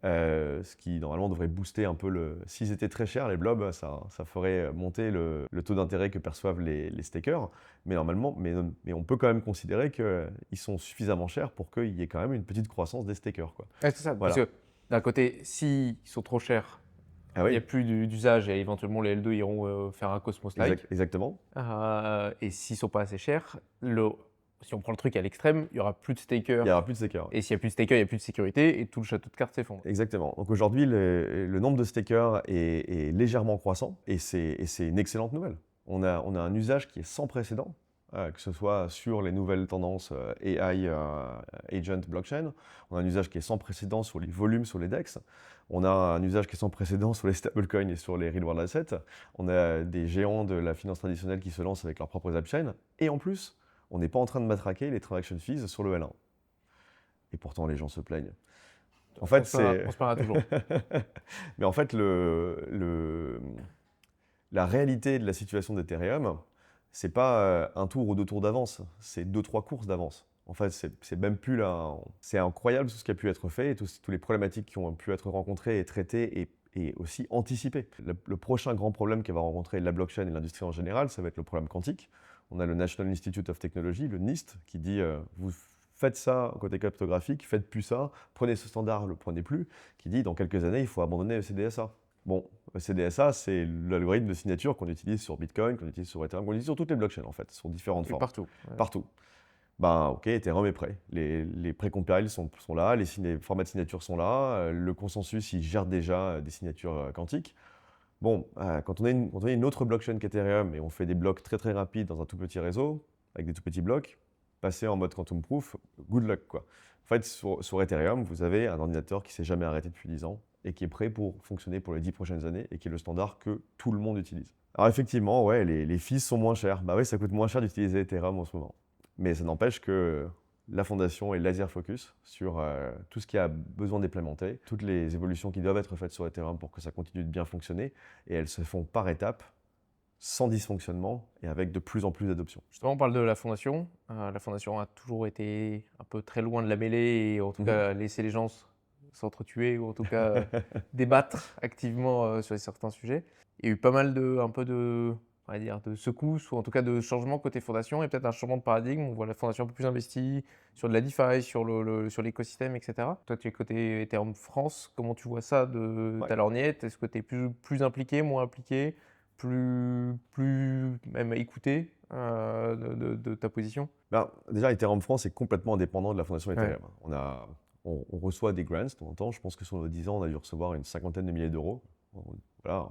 Ce qui normalement devrait booster un peu S'ils étaient très chers, les blobs, ça ferait monter le taux d'intérêt que perçoivent les stakers. Mais normalement, mais on peut quand même considérer qu'ils sont suffisamment chers pour qu'il y ait quand même une petite croissance des stakers, quoi. Ouais, c'est ça, Voilà. parce que d'un côté, s'ils sont trop chers, Ah il n'y oui, a plus d'usage et éventuellement les L2 iront faire un Cosmos-like. exactement. Et s'ils ne sont pas assez chers, si on prend le truc à l'extrême, il n'y aura plus de Il stakers. n'y aura plus de stakers. Et s'il n'y a plus de stakers, il n'y a plus de sécurité et tout le château de cartes s'effondre. Exactement. Donc aujourd'hui, le nombre de stakers est légèrement croissant et c'est une excellente nouvelle. On a un usage qui est sans précédent, que ce soit sur les nouvelles tendances AI, Agent, Blockchain. On a un usage qui est sans précédent sur les volumes sur les DEX. On a un usage qui est sans précédent sur les stablecoins et sur les real-world assets. On a des géants de la finance traditionnelle qui se lancent avec leurs propres AppChain. Et en plus, on n'est pas en train de matraquer les transaction fees sur le L1. Et pourtant, les gens se plaignent. En fait, On se parlera toujours. Mais en fait, la réalité de la situation d'Ethereum, c'est pas un tour ou 2 tours d'avance, c'est 2-3 courses d'avance. En fait, c'est même plus là. C'est incroyable tout ce qui a pu être fait et tous les problématiques qui ont pu être rencontrées et traitées et aussi anticipées. Le prochain grand problème qu'elle va rencontrer la blockchain et l'industrie en général, ça va être le problème quantique. On a le National Institute of Technology, le NIST, qui dit vous faites ça côté cryptographique, faites plus ça, prenez ce standard, le prenez plus, qui dit dans quelques années, il faut abandonner le CDSA. Bon, le CDSA, c'est l'algorithme de signature qu'on utilise sur Bitcoin, qu'on utilise sur Ethereum, qu'on utilise sur toutes les blockchains en fait, sur différentes formes. Partout. Ouais. Partout. Ok, Ethereum est prêt. Les pré-compiles sont là, les formats de signature sont là, le consensus, il gère déjà des signatures quantiques. Bon, quand on a une autre blockchain qu'Ethereum et on fait des blocs très très rapides dans un tout petit réseau, avec des tout petits blocs, passer en mode quantum proof, good luck, quoi. En fait, sur Ethereum, vous avez un ordinateur qui ne s'est jamais arrêté depuis 10 ans et qui est prêt pour fonctionner pour les 10 prochaines années et qui est le standard que tout le monde utilise. Alors effectivement, ouais, les fees sont moins chers. Bah oui, ça coûte moins cher d'utiliser Ethereum en ce moment. Mais ça n'empêche que la fondation est laser focus sur tout ce qui a besoin d'implémenter, toutes les évolutions qui doivent être faites sur Ethereum pour que ça continue de bien fonctionner, et elles se font par étapes, sans dysfonctionnement et avec de plus en plus d'adoption. Justement, on parle de la fondation. La fondation a toujours été un peu très loin de la mêlée et en tout cas laisser les gens s'entretuer ou en tout cas débattre activement sur certains sujets. Il y a eu pas mal de secousses ou en tout cas de changements côté fondation et peut-être un changement de paradigme. On voit la fondation un peu plus investie sur de la DeFi, sur l'écosystème, etc. Toi, tu es côté Ethereum France. Comment tu vois ça de ta lorgnette? Est-ce que tu es plus impliqué, moins impliqué, plus même écouté de ta position? Déjà, Ethereum France est complètement indépendant de la fondation Ethereum. Ouais. On reçoit des grants de temps en temps. Je pense que sur nos 10 ans, on a dû recevoir une 50aine de milliers d'euros. Voilà.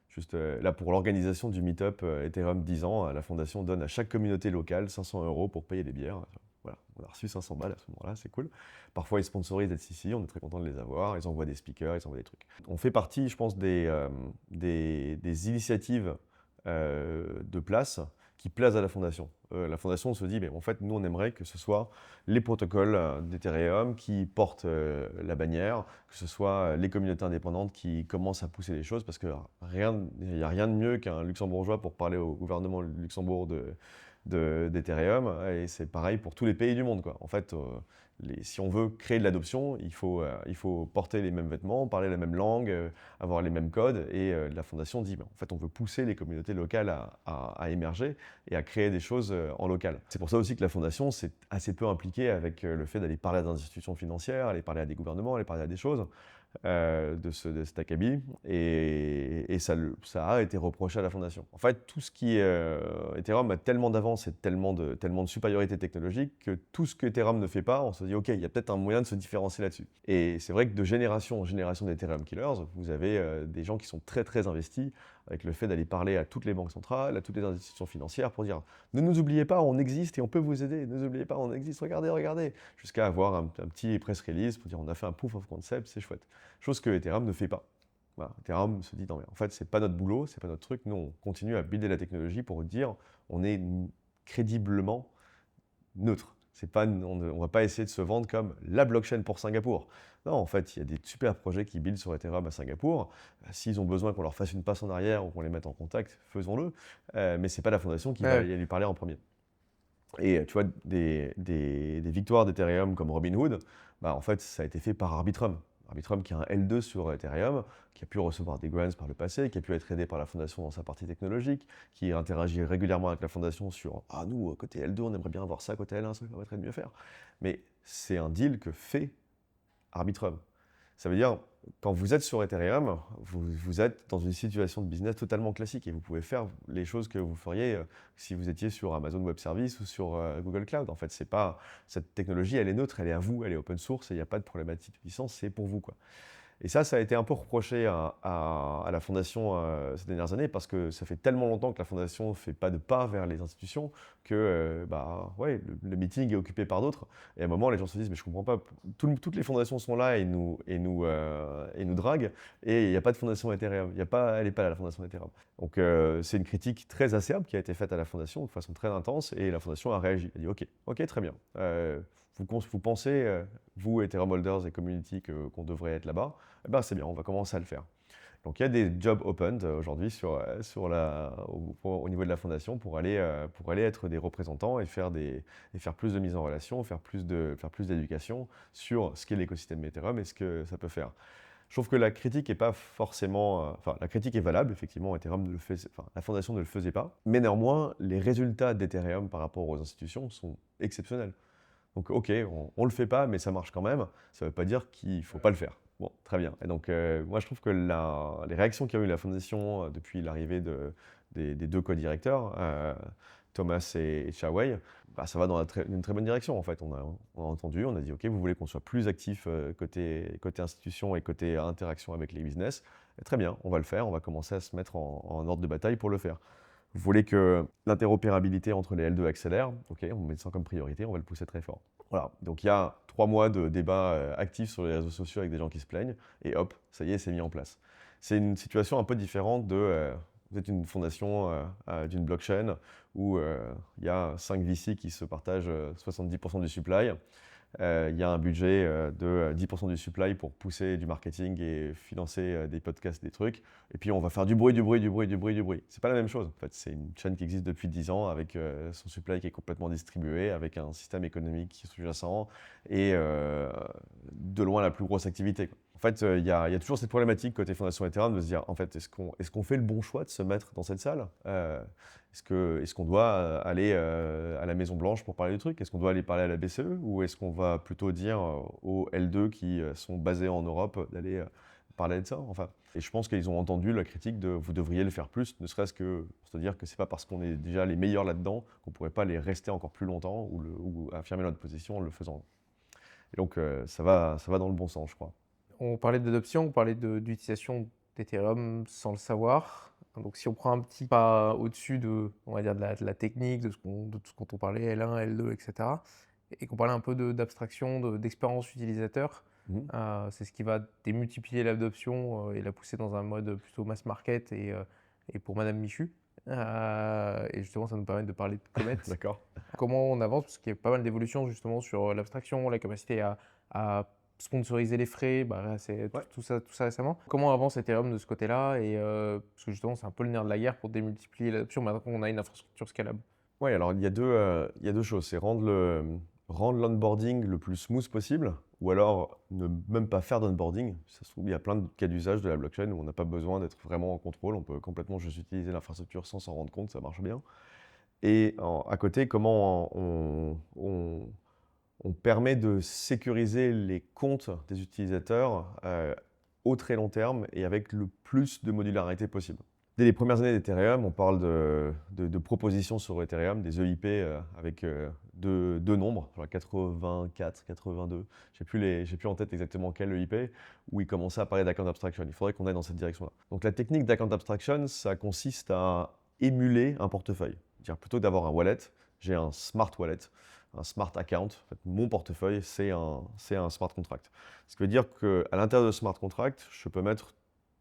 Juste là, pour l'organisation du meet-up Ethereum 10 ans, la fondation donne à chaque communauté locale 500 € pour payer des bières. Voilà, on a reçu 500 balles à ce moment-là, c'est cool. Parfois, ils sponsorisent LCC, on est très content de les avoir. Ils envoient des speakers, ils envoient des trucs. On fait partie, je pense, des initiatives de place qui plaisent à la fondation. La fondation se dit, mais en fait, nous, on aimerait que ce soit les protocoles d'Ethereum qui portent la bannière, que ce soit les communautés indépendantes qui commencent à pousser les choses, parce qu'il n'y a rien de mieux qu'un luxembourgeois pour parler au gouvernement du Luxembourg d'Ethereum, et c'est pareil pour tous les pays du monde, quoi. En fait, si on veut créer de l'adoption, il faut porter les mêmes vêtements, parler la même langue, avoir les mêmes codes, et la fondation dit, en fait, on veut pousser les communautés locales à émerger et à créer des choses en local. C'est pour ça aussi que la fondation s'est assez peu impliquée avec le fait d'aller parler à des institutions financières, aller parler à des gouvernements, aller parler à des choses de cet acabit, et ça a été reproché à la fondation. En fait, tout ce qui est Ethereum a tellement d'avance et tellement de supériorité technologique que tout ce que Ethereum ne fait pas, on se dit ok, il y a peut-être un moyen de se différencier là-dessus. Et c'est vrai que de génération en génération d'Ethereum Killers, vous avez des gens qui sont très très investis avec le fait d'aller parler à toutes les banques centrales, à toutes les institutions financières pour dire ne nous oubliez pas, on existe et on peut vous aider, ne nous oubliez pas, on existe, regardez, jusqu'à avoir un petit press release pour dire on a fait un proof of concept, c'est chouette. Chose que Ethereum ne fait pas. Voilà, Ethereum se dit non mais en fait c'est pas notre boulot, c'est pas notre truc, nous on continue à builder la technologie pour dire on est crédiblement neutre. C'est pas, on ne va pas essayer de se vendre comme la blockchain pour Singapour. Non, en fait, il y a des super projets qui buildent sur Ethereum à Singapour. S'ils ont besoin qu'on leur fasse une passe en arrière ou qu'on les mette en contact, faisons-le. Mais c'est pas la fondation qui va lui parler en premier. Et tu vois, des victoires d'Ethereum comme Robinhood, en fait, ça a été fait par Arbitrum. Arbitrum qui a un L2 sur Ethereum, qui a pu recevoir des grants par le passé, qui a pu être aidé par la fondation dans sa partie technologique, qui interagit régulièrement avec la fondation sur « Ah, nous, côté L2, on aimerait bien avoir ça, côté L1, ça permettrait de mieux faire. » Mais c'est un deal que fait Arbitrum. Ça veut dire, quand vous êtes sur Ethereum, vous êtes dans une situation de business totalement classique et vous pouvez faire les choses que vous feriez si vous étiez sur Amazon Web Services ou sur Google Cloud. En fait, c'est pas, cette technologie, elle est neutre, elle est à vous, elle est open source et il n'y a pas de problématique de licence, c'est pour vous, quoi. Et ça a été un peu reproché à la Fondation ces dernières années parce que ça fait tellement longtemps que la Fondation ne fait pas de pas vers les institutions que le meeting est occupé par d'autres. Et à un moment, les gens se disent « mais je ne comprends pas, toutes les fondations sont là et nous draguent et il n'y a pas de fondation Ethereum, elle n'est pas là, la fondation Ethereum ». Donc c'est une critique très acerbe qui a été faite à la Fondation de façon très intense et la Fondation a réagi. Elle a dit « ok, très bien, vous pensez, vous, Ethereum Holders et Community, qu'on devrait être là-bas, eh ben, c'est bien, on va commencer à le faire. » Donc il y a des jobs open aujourd'hui au niveau de la fondation pour aller être des représentants et faire plus de mise en relation, faire plus d'éducation sur ce qu'est l'écosystème Ethereum et ce que ça peut faire. Je trouve que la critique est pas forcément, la critique est valable, effectivement, Ethereum la fondation ne le faisait pas, mais néanmoins les résultats d'Ethereum par rapport aux institutions sont exceptionnels. Donc ok, on le fait pas, mais ça marche quand même. Ça veut pas dire qu'il faut pas le faire. Bon, très bien. Et donc moi je trouve que les réactions qu'a eu la fondation depuis l'arrivée des deux co-directeurs, Thomas et Chawei, ça va dans une très bonne direction en fait. On a entendu, on a dit ok, vous voulez qu'on soit plus actif côté institution et côté interaction avec les business. Et très bien, on va le faire, on va commencer à se mettre en ordre de bataille pour le faire. Vous voulez que l'interopérabilité entre les L2 accélère, ok, on met ça comme priorité, on va le pousser très fort. Voilà, donc il y a 3 mois de débats actifs sur les réseaux sociaux avec des gens qui se plaignent, et hop, ça y est, c'est mis en place. C'est une situation un peu différente vous êtes une fondation d'une blockchain où il y a 5 VC qui se partagent 70% du supply. Il y a un budget de 10% du supply pour pousser du marketing et financer des podcasts, des trucs. Et puis on va faire du bruit. C'est pas la même chose. En fait, c'est une chaîne qui existe depuis 10 ans avec son supply qui est complètement distribué, avec un système économique qui est sous-jacent et de loin la plus grosse activité, quoi. En fait, il y a toujours cette problématique côté Fondation Ethereum de se dire, en fait, est-ce qu'on fait le bon choix de se mettre dans cette salle est-ce qu'on doit aller à la Maison Blanche pour parler du truc? Est-ce qu'on doit aller parler à la BCE? Ou est-ce qu'on va plutôt dire aux L2 qui sont basés en Europe d'aller parler de ça? Enfin, et je pense qu'ils ont entendu la critique de vous devriez le faire plus, ne serait-ce que pour se dire que c'est pas parce qu'on est déjà les meilleurs là-dedans qu'on pourrait pas les rester encore plus longtemps ou affirmer notre position en le faisant. Et donc ça va dans le bon sens, je crois. On parlait d'adoption, on parlait d'utilisation d'Ethereum sans le savoir. Donc si on prend un petit pas au-dessus on va dire de la technique, de ce dont on parlait, L1, L2, etc. et qu'on parlait un peu d'abstraction, d'expérience utilisateur. Mhm. C'est ce qui va démultiplier l'adoption et la pousser dans un mode plutôt mass market et pour Madame Michu. Et justement, ça nous permet de parler de Comet. D'accord. Comment on avance, parce qu'il y a pas mal d'évolutions justement sur l'abstraction, la capacité à sponsoriser les frais, c'est Ouais. tout ça récemment. Comment avance Ethereum de ce côté-là parce que justement, c'est un peu le nerf de la guerre pour démultiplier l'adoption maintenant qu'on a une infrastructure scalable. Ouais, alors il y a deux choses. C'est rendre l'onboarding le plus smooth possible, ou alors ne même pas faire d'onboarding. Ça se trouve, il y a plein de cas d'usage de la blockchain où on n'a pas besoin d'être vraiment en contrôle. On peut complètement juste utiliser l'infrastructure sans s'en rendre compte, ça marche bien. Et à côté, comment on permet de sécuriser les comptes des utilisateurs au très long terme et avec le plus de modularité possible. Dès les premières années d'Ethereum, on parle de propositions sur Ethereum, des EIP avec deux nombres, genre 84, 82, j'ai plus en tête exactement quel EIP, où il commençait à parler d'account abstraction. Il faudrait qu'on aille dans cette direction-là. Donc la technique d'account abstraction, ça consiste à émuler un portefeuille. C'est-à-dire plutôt que d'avoir un wallet, j'ai un smart wallet, un smart account. En fait, mon portefeuille, c'est un smart contract. Ce qui veut dire qu'à l'intérieur de smart contract, je peux mettre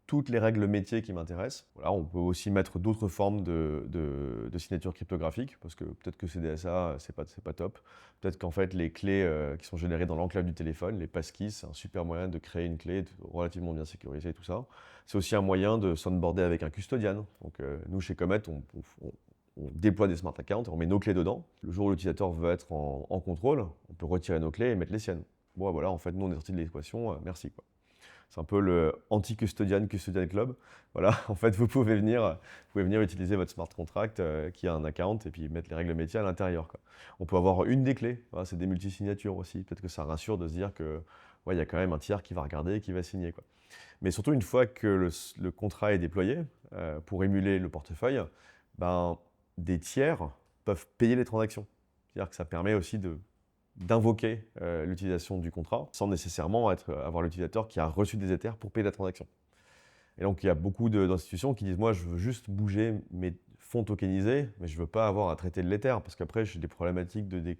toutes les règles métiers qui m'intéressent. Voilà, on peut aussi mettre d'autres formes de signatures cryptographiques, parce que peut-être que CDSA, c'est pas top. Peut-être qu'en fait, les clés qui sont générées dans l'enclave du téléphone, les passkeys, c'est un super moyen de créer une clé relativement bien sécurisée et tout ça. C'est aussi un moyen de s'onboarder avec un custodian. Donc, nous, chez Comet, on déploie des smart accounts, on met nos clés dedans. Le jour où l'utilisateur veut être en contrôle, on peut retirer nos clés et mettre les siennes. Bon, voilà, en fait, nous, on est sorti de l'équation, merci, quoi. C'est un peu le anti-custodian club. Voilà, en fait, vous pouvez venir utiliser votre smart contract qui a un account et puis mettre les règles métiers à l'intérieur, quoi. On peut avoir une des clés, voilà, c'est des multisignatures aussi. Peut-être que ça rassure de se dire que ouais, y a quand même un tiers qui va regarder et qui va signer, quoi. Mais surtout, une fois que le contrat est déployé pour émuler le portefeuille, ben, des tiers peuvent payer les transactions. C'est-à-dire que ça permet aussi d'invoquer l'utilisation du contrat sans nécessairement avoir l'utilisateur qui a reçu des Ethers pour payer la transaction. Et donc, il y a beaucoup d'institutions qui disent « Moi, je veux juste bouger mes fonds tokenisés, mais je ne veux pas avoir à traiter de l'Ether, parce qu'après, j'ai des problématiques de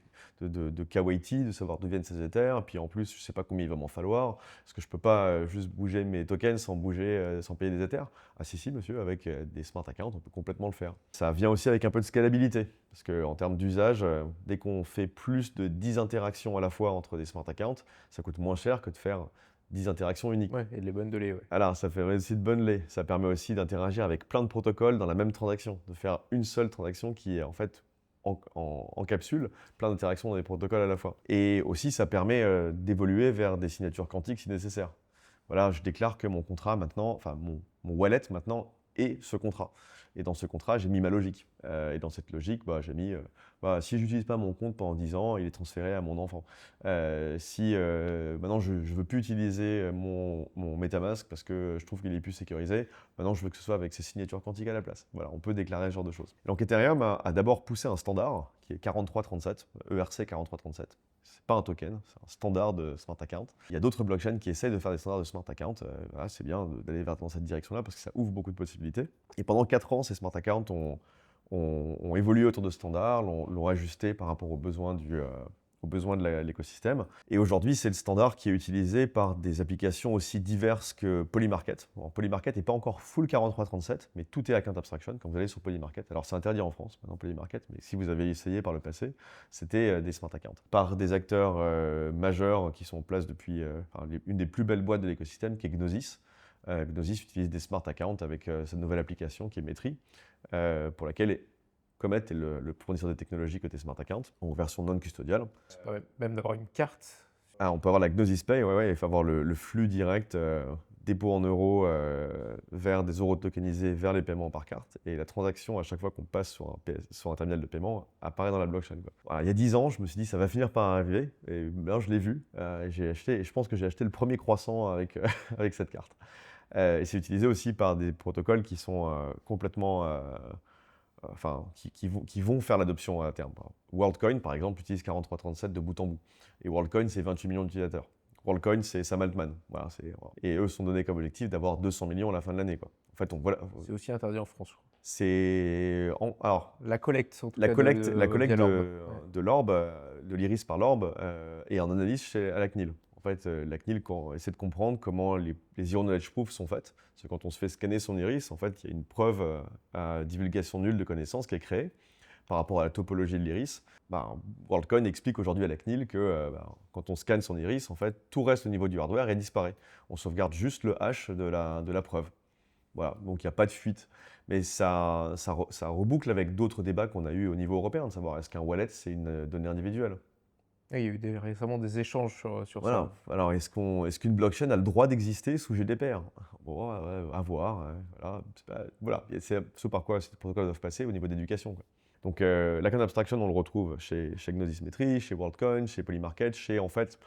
KYT, de savoir d'où viennent ces Ethers, puis en plus, je ne sais pas combien il va m'en falloir. Est-ce que je ne peux pas juste bouger mes tokens sans payer des Ethers ?» Ah si, monsieur, avec des smart accounts, on peut complètement le faire. Ça vient aussi avec un peu de scalabilité, parce qu'en termes d'usage, dès qu'on fait plus de 10 interactions à la fois entre des smart accounts, ça coûte moins cher que de faire 10 interactions uniques. Ouais, et de les bundler, ouais. Alors, ça fait aussi de bundler. Ça permet aussi d'interagir avec plein de protocoles dans la même transaction, de faire une seule transaction qui, en fait, encapsule plein d'interactions dans des protocoles à la fois. Et aussi, ça permet d'évoluer vers des signatures quantiques si nécessaire. Voilà, je déclare que mon contrat maintenant, enfin mon wallet maintenant est ce contrat. Et dans ce contrat, j'ai mis ma logique. Et dans cette logique, j'ai mis, si je n'utilise pas mon compte pendant 10 ans, il est transféré à mon enfant. Si maintenant je ne veux plus utiliser mon MetaMask parce que je trouve qu'il est plus sécurisé, maintenant je veux que ce soit avec ses signatures quantiques à la place. Voilà, on peut déclarer ce genre de choses. Donc Ethereum a d'abord poussé un standard qui est 4337, ERC 4337. C'est pas un token, c'est un standard de smart account. Il y a d'autres blockchains qui essayent de faire des standards de smart account. Voilà, c'est bien d'aller dans cette direction-là parce que ça ouvre beaucoup de possibilités. Et pendant 4 ans, ces smart accounts ont évolué autour de ce standard, l'ont ajusté par rapport aux besoins de l'écosystème. Et aujourd'hui, c'est le standard qui est utilisé par des applications aussi diverses que Polymarket. Bon, Polymarket n'est pas encore full 4337, mais tout est account abstraction quand vous allez sur Polymarket. Alors c'est interdit en France maintenant Polymarket, mais si vous avez essayé par le passé, c'était des smart accounts. Par des acteurs majeurs qui sont en place depuis une des plus belles boîtes de l'écosystème qui est Gnosis. Gnosis utilise des smart accounts avec cette nouvelle application qui est Metri, pour laquelle Comet est le fournisseur de technologies côté smart account, en version non custodiale. Ça permet même d'avoir une carte. Ah, on peut avoir la Gnosis Pay, il faut avoir le flux direct, dépôt en euros vers des euros tokenisés vers les paiements par carte. Et la transaction, à chaque fois qu'on passe sur un terminal de paiement, apparaît dans la blockchain, quoi. Voilà, il y a 10 ans, je me suis dit ça va finir par arriver. Et là, je l'ai vu. Et je pense que j'ai acheté le premier croissant avec, avec cette carte. Et c'est utilisé aussi par des protocoles qui sont complètement... qui vont faire l'adoption à terme. WorldCoin, par exemple, utilise 4337 de bout en bout. Et WorldCoin, c'est 28 millions d'utilisateurs. WorldCoin, c'est Sam Altman. Voilà, et eux sont donnés comme objectif d'avoir 200 millions à la fin de l'année, quoi. En fait, c'est aussi interdit en France, je crois. Alors, la collecte, en tout la cas, collecte via l'orbe. de l'orbe, de l'iris par l'orbe et en analyse à la CNIL. En fait, la CNIL essaie de comprendre comment les zero knowledge proofs sont faites. Parce que quand on se fait scanner son iris, en fait, il y a une preuve à divulgation nulle de connaissances qui est créée par rapport à la topologie de l'iris. WorldCoin explique aujourd'hui à la CNIL que quand on scanne son iris, en fait, tout reste au niveau du hardware et disparaît. On sauvegarde juste le hash de la preuve. Voilà, donc il n'y a pas de fuite. Mais ça reboucle avec d'autres débats qu'on a eus au niveau européen, de savoir est-ce qu'un wallet, c'est une donnée individuelle. Et il y a eu récemment des échanges sur Voilà. ça. Alors, est-ce qu'une blockchain a le droit d'exister sous GDPR? Bon, à voir. Voilà. Et c'est ce par quoi ces protocoles doivent passer au niveau d'éducation, quoi. Donc, la Lacan Abstraction, on le retrouve chez Gnosis Metri, chez WorldCoin, chez Polymarket, chez en fait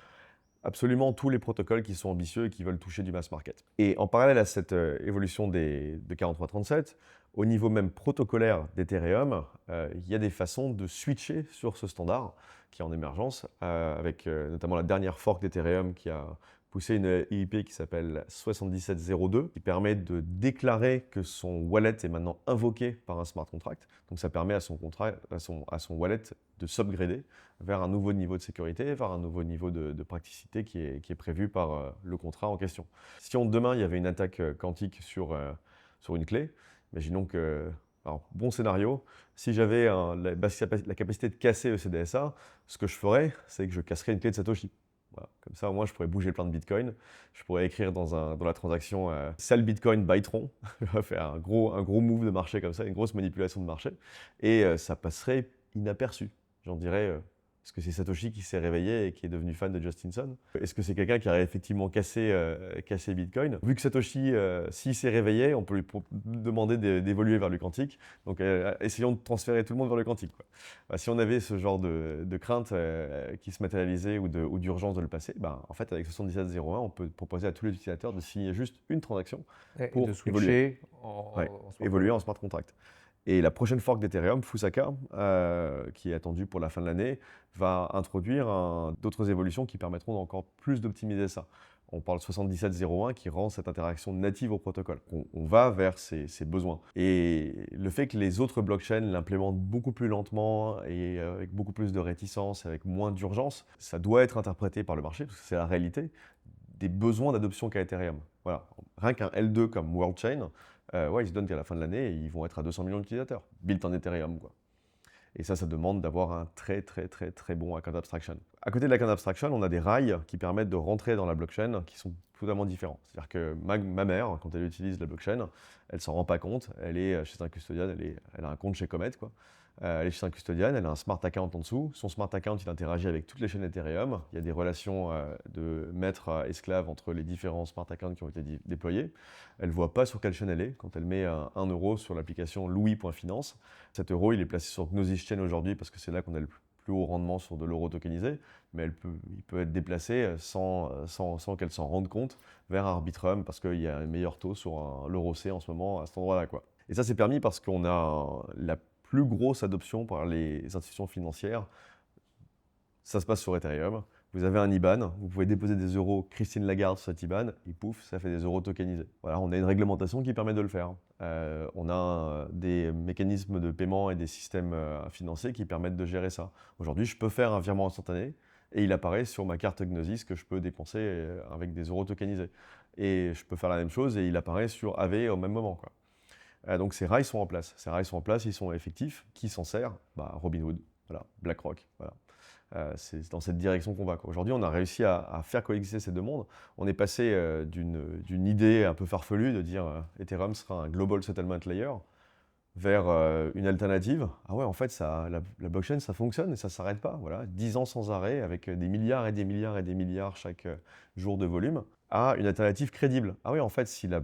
absolument tous les protocoles qui sont ambitieux et qui veulent toucher du mass market. Et en parallèle à cette évolution de 4337, au niveau même protocolaire d'Ethereum, il y a des façons de switcher sur ce standard qui est en émergence, avec notamment la dernière fork d'Ethereum qui a poussé une EIP qui s'appelle 7702, qui permet de déclarer que son wallet est maintenant invoqué par un smart contract. Donc ça permet à son wallet de s'upgrader vers un nouveau niveau de sécurité, vers un nouveau niveau de praticité qui est prévu par le contrat en question. Si demain il y avait une attaque quantique sur une clé, imaginons que, alors, bon scénario, si j'avais la capacité de casser le CDSA, ce que je ferais, c'est que je casserais une clé de Satoshi. Voilà. Comme ça, au moins, je pourrais bouger plein de bitcoins. Je pourrais écrire dans la transaction sell bitcoin buy Tron. Je vais faire un gros move de marché comme ça, une grosse manipulation de marché. Et ça passerait inaperçu. J'en dirais, est-ce que c'est Satoshi qui s'est réveillé et qui est devenu fan de Justinson? Est-ce que c'est quelqu'un qui a effectivement cassé Bitcoin? Vu que Satoshi, s'il s'est réveillé, on peut lui demander d'évoluer vers le quantique. Donc, essayons de transférer tout le monde vers le quantique, quoi. Si on avait ce genre de crainte qui se matérialisait ou d'urgence de le passer, en fait, avec 7701, on peut proposer à tous les utilisateurs de signer juste une transaction pour de switcher évoluer en smart contract. Et la prochaine fork d'Ethereum, Fusaka, qui est attendue pour la fin de l'année, va introduire d'autres évolutions qui permettront encore plus d'optimiser ça. On parle de 7701 qui rend cette interaction native au protocole. On va vers ses besoins. Et le fait que les autres blockchains l'implémentent beaucoup plus lentement et avec beaucoup plus de réticence, avec moins d'urgence, ça doit être interprété par le marché, parce que c'est la réalité des besoins d'adoption qu'a Ethereum. Voilà. Rien qu'un L2 comme WorldChain, il se donne qu'à la fin de l'année, ils vont être à 200 millions d'utilisateurs, built en Ethereum, quoi. Et ça demande d'avoir un très bon account abstraction. À côté de l'account abstraction, on a des rails qui permettent de rentrer dans la blockchain qui sont totalement différents. C'est-à-dire que ma mère, quand elle utilise la blockchain, elle s'en rend pas compte. Elle est chez un custodian, elle a un compte chez Comet, quoi. Elle est chez un custodian, elle a un smart account en dessous. Son smart account, il interagit avec toutes les chaînes Ethereum. Il y a des relations de maître à esclave entre les différents smart accounts qui ont été déployés. Elle ne voit pas sur quelle chaîne elle est. Quand elle met 1 euro sur l'application louis.finance, cet euro, il est placé sur Gnosis Chain aujourd'hui parce que c'est là qu'on a le plus haut rendement sur de l'euro tokenisé, mais il peut être déplacé sans qu'elle s'en rende compte vers Arbitrum parce qu'il y a un meilleur taux sur l'euro C en ce moment à cet endroit-là, quoi. Et ça, c'est permis parce qu'on a la plus grosse adoption par les institutions financières. Ça se passe sur Ethereum. Vous avez un IBAN, vous pouvez déposer des euros Christine Lagarde sur cet IBAN, et pouf, ça fait des euros tokenisés. Voilà, on a une réglementation qui permet de le faire. On a des mécanismes de paiement et des systèmes financiers qui permettent de gérer ça. Aujourd'hui, je peux faire un virement instantané, et il apparaît sur ma carte Gnosis que je peux dépenser avec des euros tokenisés. Et je peux faire la même chose, et il apparaît sur AV au même moment, quoi. Donc ces rails sont en place. Ces rails sont en place, ils sont effectifs. Qui s'en sert? Robinhood, voilà, BlackRock, voilà. C'est dans cette direction qu'on va, quoi. Aujourd'hui, on a réussi à faire coexister ces deux mondes. On est passé d'une idée un peu farfelue de dire Ethereum sera un global settlement layer vers une alternative. Ah ouais, en fait, la blockchain, ça fonctionne et ça ne s'arrête pas. Voilà, 10 ans sans arrêt avec des milliards et des milliards et des milliards chaque jour de volume, à une alternative crédible. Ah oui, en fait, si la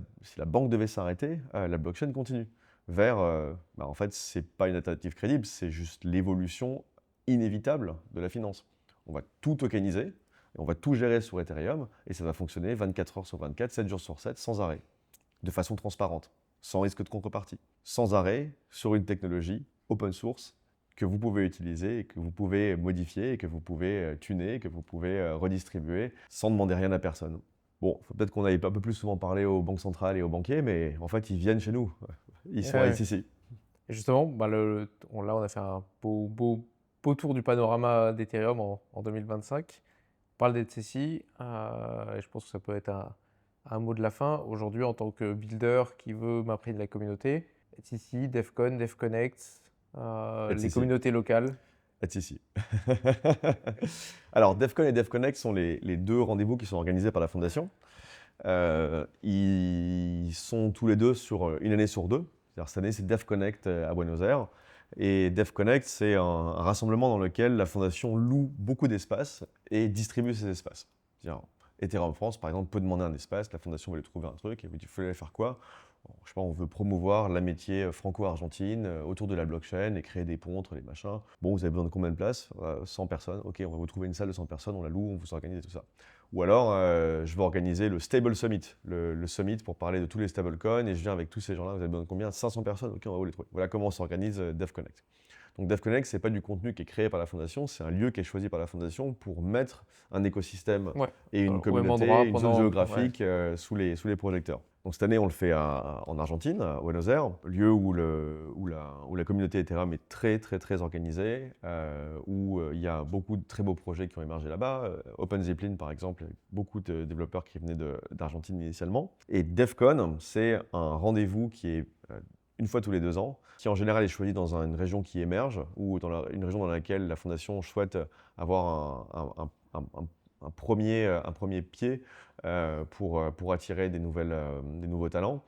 banque devait s'arrêter, la blockchain continue. Vers, en fait, c'est pas une alternative crédible, c'est juste l'évolution inévitable de la finance. On va tout tokeniser, et on va tout gérer sur Ethereum, et ça va fonctionner 24 heures sur 24, 7 jours sur 7, sans arrêt, de façon transparente, sans risque de contrepartie, sans arrêt, sur une technologie open source que vous pouvez utiliser, et que vous pouvez modifier, et que vous pouvez tuner, et que vous pouvez redistribuer, sans demander rien à personne. Bon, faut peut-être qu'on aille un peu plus souvent parler aux banques centrales et aux banquiers, mais en fait, ils viennent chez nous. Ils sont ici. Et justement, là, on a fait un beau beau tour du panorama d'Ethereum en 2025. On parle d'ETHCC, et je pense que ça peut être un mot de la fin. Aujourd'hui, en tant que builder qui veut m'imprégner de la communauté, ETHCC, DevCon, DevConnect, les ETHCC. communautés locales. ETHCC. Alors, DevCon et DevConnect sont les deux rendez-vous qui sont organisés par la Fondation. Ils sont tous les deux sur une année sur deux. C'est-à-dire, cette année, c'est DevConnect à Buenos Aires. Et DevConnect, c'est un rassemblement dans lequel la Fondation loue beaucoup d'espaces et distribue ces espaces. C'est-à-dire, Ethereum France, par exemple, peut demander un espace, la Fondation va lui trouver un truc, et vous dit, il faut aller faire quoi? Je sais pas, on veut promouvoir l'amitié franco-argentine autour de la blockchain et créer des ponts entre les machins. Bon, vous avez besoin de combien de places? 100 personnes. Ok, on va vous trouver une salle de 100 personnes, on la loue, on vous organise et tout ça. Ou alors, je vais organiser le Stable Summit, le summit pour parler de tous les stablecoins, et je viens avec tous ces gens-là, vous avez besoin de combien? 500 personnes, ok, on va vous les trouver. Voilà comment on s'organise DevConnect. Donc DevConnect, ce n'est pas du contenu qui est créé par la Fondation, c'est un lieu qui est choisi par la Fondation pour mettre un écosystème et une communauté, une zone géographique sous les projecteurs. Donc cette année, on le fait en Argentine, à Buenos Aires, lieu où la communauté Ethereum est très, très, très organisée, où il y a beaucoup de très beaux projets qui ont émergé là-bas. OpenZeppelin, par exemple, avec beaucoup de développeurs qui venaient d'Argentine initialement. Et DevCon, c'est un rendez-vous qui est une fois tous les 2 ans, qui en général est choisi dans une région qui émerge, ou dans une région dans laquelle la Fondation souhaite avoir un premier pied pour attirer des nouveaux talents.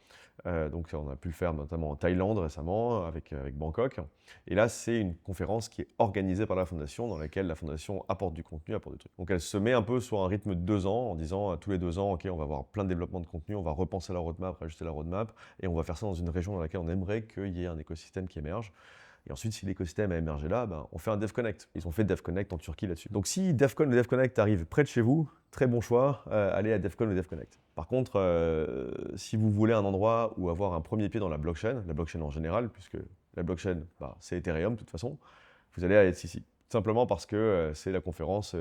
Donc on a pu le faire notamment en Thaïlande récemment avec Bangkok. Et là, c'est une conférence qui est organisée par la Fondation, dans laquelle la Fondation apporte du contenu, apporte des trucs. Donc elle se met un peu sur un rythme de 2 ans, en disant tous les 2 ans, ok, on va avoir plein de développement de contenu, on va repenser la roadmap, rajuster la roadmap, et on va faire ça dans une région dans laquelle on aimerait qu'il y ait un écosystème qui émerge. Et ensuite, si l'écosystème a émergé là, on fait un DevConnect. Ils ont fait DevConnect en Turquie là-dessus. Donc si DevCon ou DevConnect arrive près de chez vous, très bon choix, allez à DevCon ou DevConnect. Par contre, si vous voulez un endroit où avoir un premier pied dans la blockchain en général, puisque la blockchain, c'est Ethereum de toute façon, vous allez à ETHCC. Simplement parce que c'est la conférence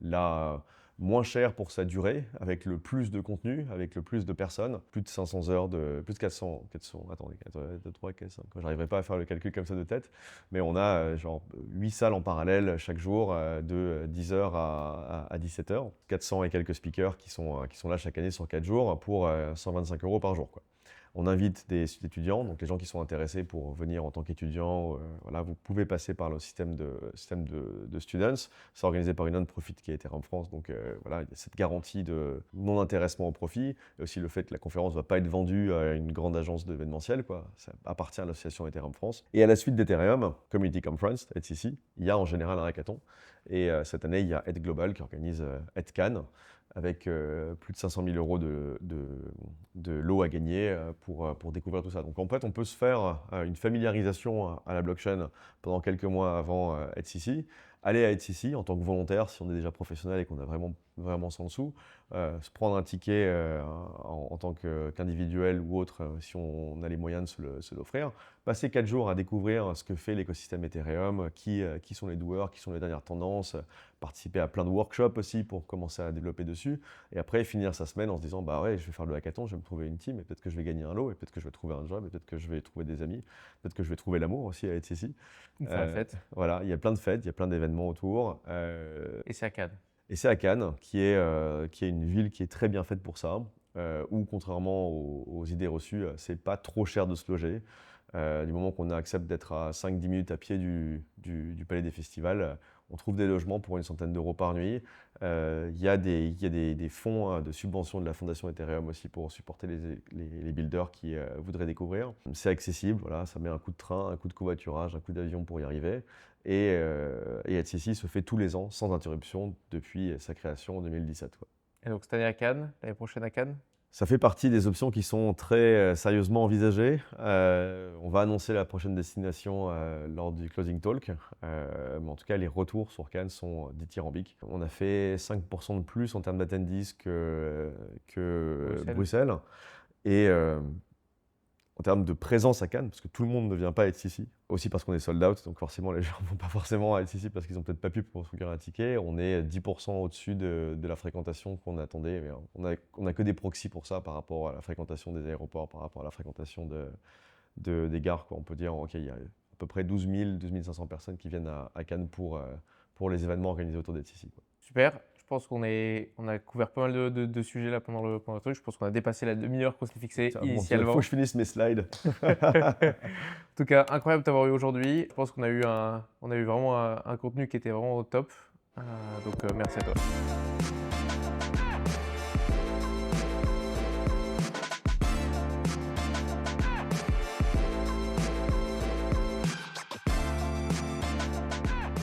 la moins chère pour sa durée, avec le plus de contenu, avec le plus de personnes, plus de 500 heures, plus de 400 attendez, 2, 3, 4, 5, j'arriverai pas à faire le calcul comme ça de tête, mais on a genre 8 salles en parallèle chaque jour, de 10h à 17h, 400 et quelques speakers qui sont là chaque année sur 4 jours pour 125 € par jour, quoi. On invite des étudiants, donc les gens qui sont intéressés pour venir en tant qu'étudiants, voilà, vous pouvez passer par le système de Students. C'est organisé par une non-profit qui est Ethereum France, donc voilà, il y a cette garantie de non-intéressement au profit, et aussi le fait que la conférence ne va pas être vendue à une grande agence d'événementiel, quoi. Ça appartient à l'association Ethereum France. Et à la suite d'Ethereum, Community Conference, ETHCC, il y a en général un hackathon. Et cette année, il y a Ed Global qui organise Ed Cannes, avec plus de 500 000 € de lot à gagner pour découvrir tout ça. Donc en fait, on peut se faire une familiarisation à la blockchain pendant quelques mois avant ETHCC, aller à ETHCC en tant que volontaire si on est déjà professionnel et qu'on a vraiment sans dessous, se prendre un ticket en tant qu'individuel ou autre si on a les moyens de se l'offrir, passer 4 jours à découvrir ce que fait l'écosystème Ethereum, qui sont les doueurs, qui sont les dernières tendances, participer à plein de workshops aussi pour commencer à développer dessus, et après finir sa semaine en se disant bah ouais, je vais faire le hackathon, je vais me trouver une team, et peut-être que je vais gagner un lot, et peut-être que je vais trouver un job, et peut-être que je vais trouver des amis, peut-être que je vais trouver l'amour aussi à ETHCC. La fête. Voilà, il y a plein de fêtes, il y a plein d'événements autour. Et c'est à Cannes. Et c'est à Cannes, qui est une ville qui est très bien faite pour ça, où contrairement aux idées reçues, c'est pas trop cher de se loger. Du moment qu'on accepte d'être à 5-10 minutes à pied du Palais des Festivals, on trouve des logements pour une centaine d'euros par nuit. Il y a des fonds de subvention de la Fondation Ethereum aussi pour supporter les builders qui voudraient découvrir. C'est accessible, voilà, ça met un coup de train, un coup de covoiturage, un coup d'avion pour y arriver. Et ETHCC se fait tous les ans sans interruption depuis sa création en 2017. Quoi. Et donc cette année à Cannes, l'année prochaine à Cannes? Ça fait partie des options qui sont très sérieusement envisagées. On va annoncer la prochaine destination lors du closing talk. Mais en tout cas, les retours sur Cannes sont dithyrambiques. On a fait 5% de plus en termes d'attendees que Bruxelles. Et en termes de présence à Cannes, parce que tout le monde ne vient pas à ETHCC, aussi parce qu'on est sold out, donc forcément les gens ne vont pas forcément à ETHCC parce qu'ils n'ont peut-être pas pu pour se procurer un ticket. On est 10% au-dessus de la fréquentation qu'on attendait, mais on a que des proxys pour ça par rapport à la fréquentation des aéroports, par rapport à la fréquentation des gares, quoi. On peut dire, ok, il y a à peu près 12 000, 12 500 personnes qui viennent à Cannes pour les événements organisés autour d'HTC, quoi. Super. Je pense qu'on a couvert pas mal de sujets là pendant le truc. Je pense qu'on a dépassé la demi-heure qu'on s'était fixée Tiens, bon, initialement. faut que je finisse mes slides. En tout cas, incroyable de t'avoir eu aujourd'hui. Je pense qu'on a eu vraiment un contenu qui était vraiment au top. Donc merci à toi.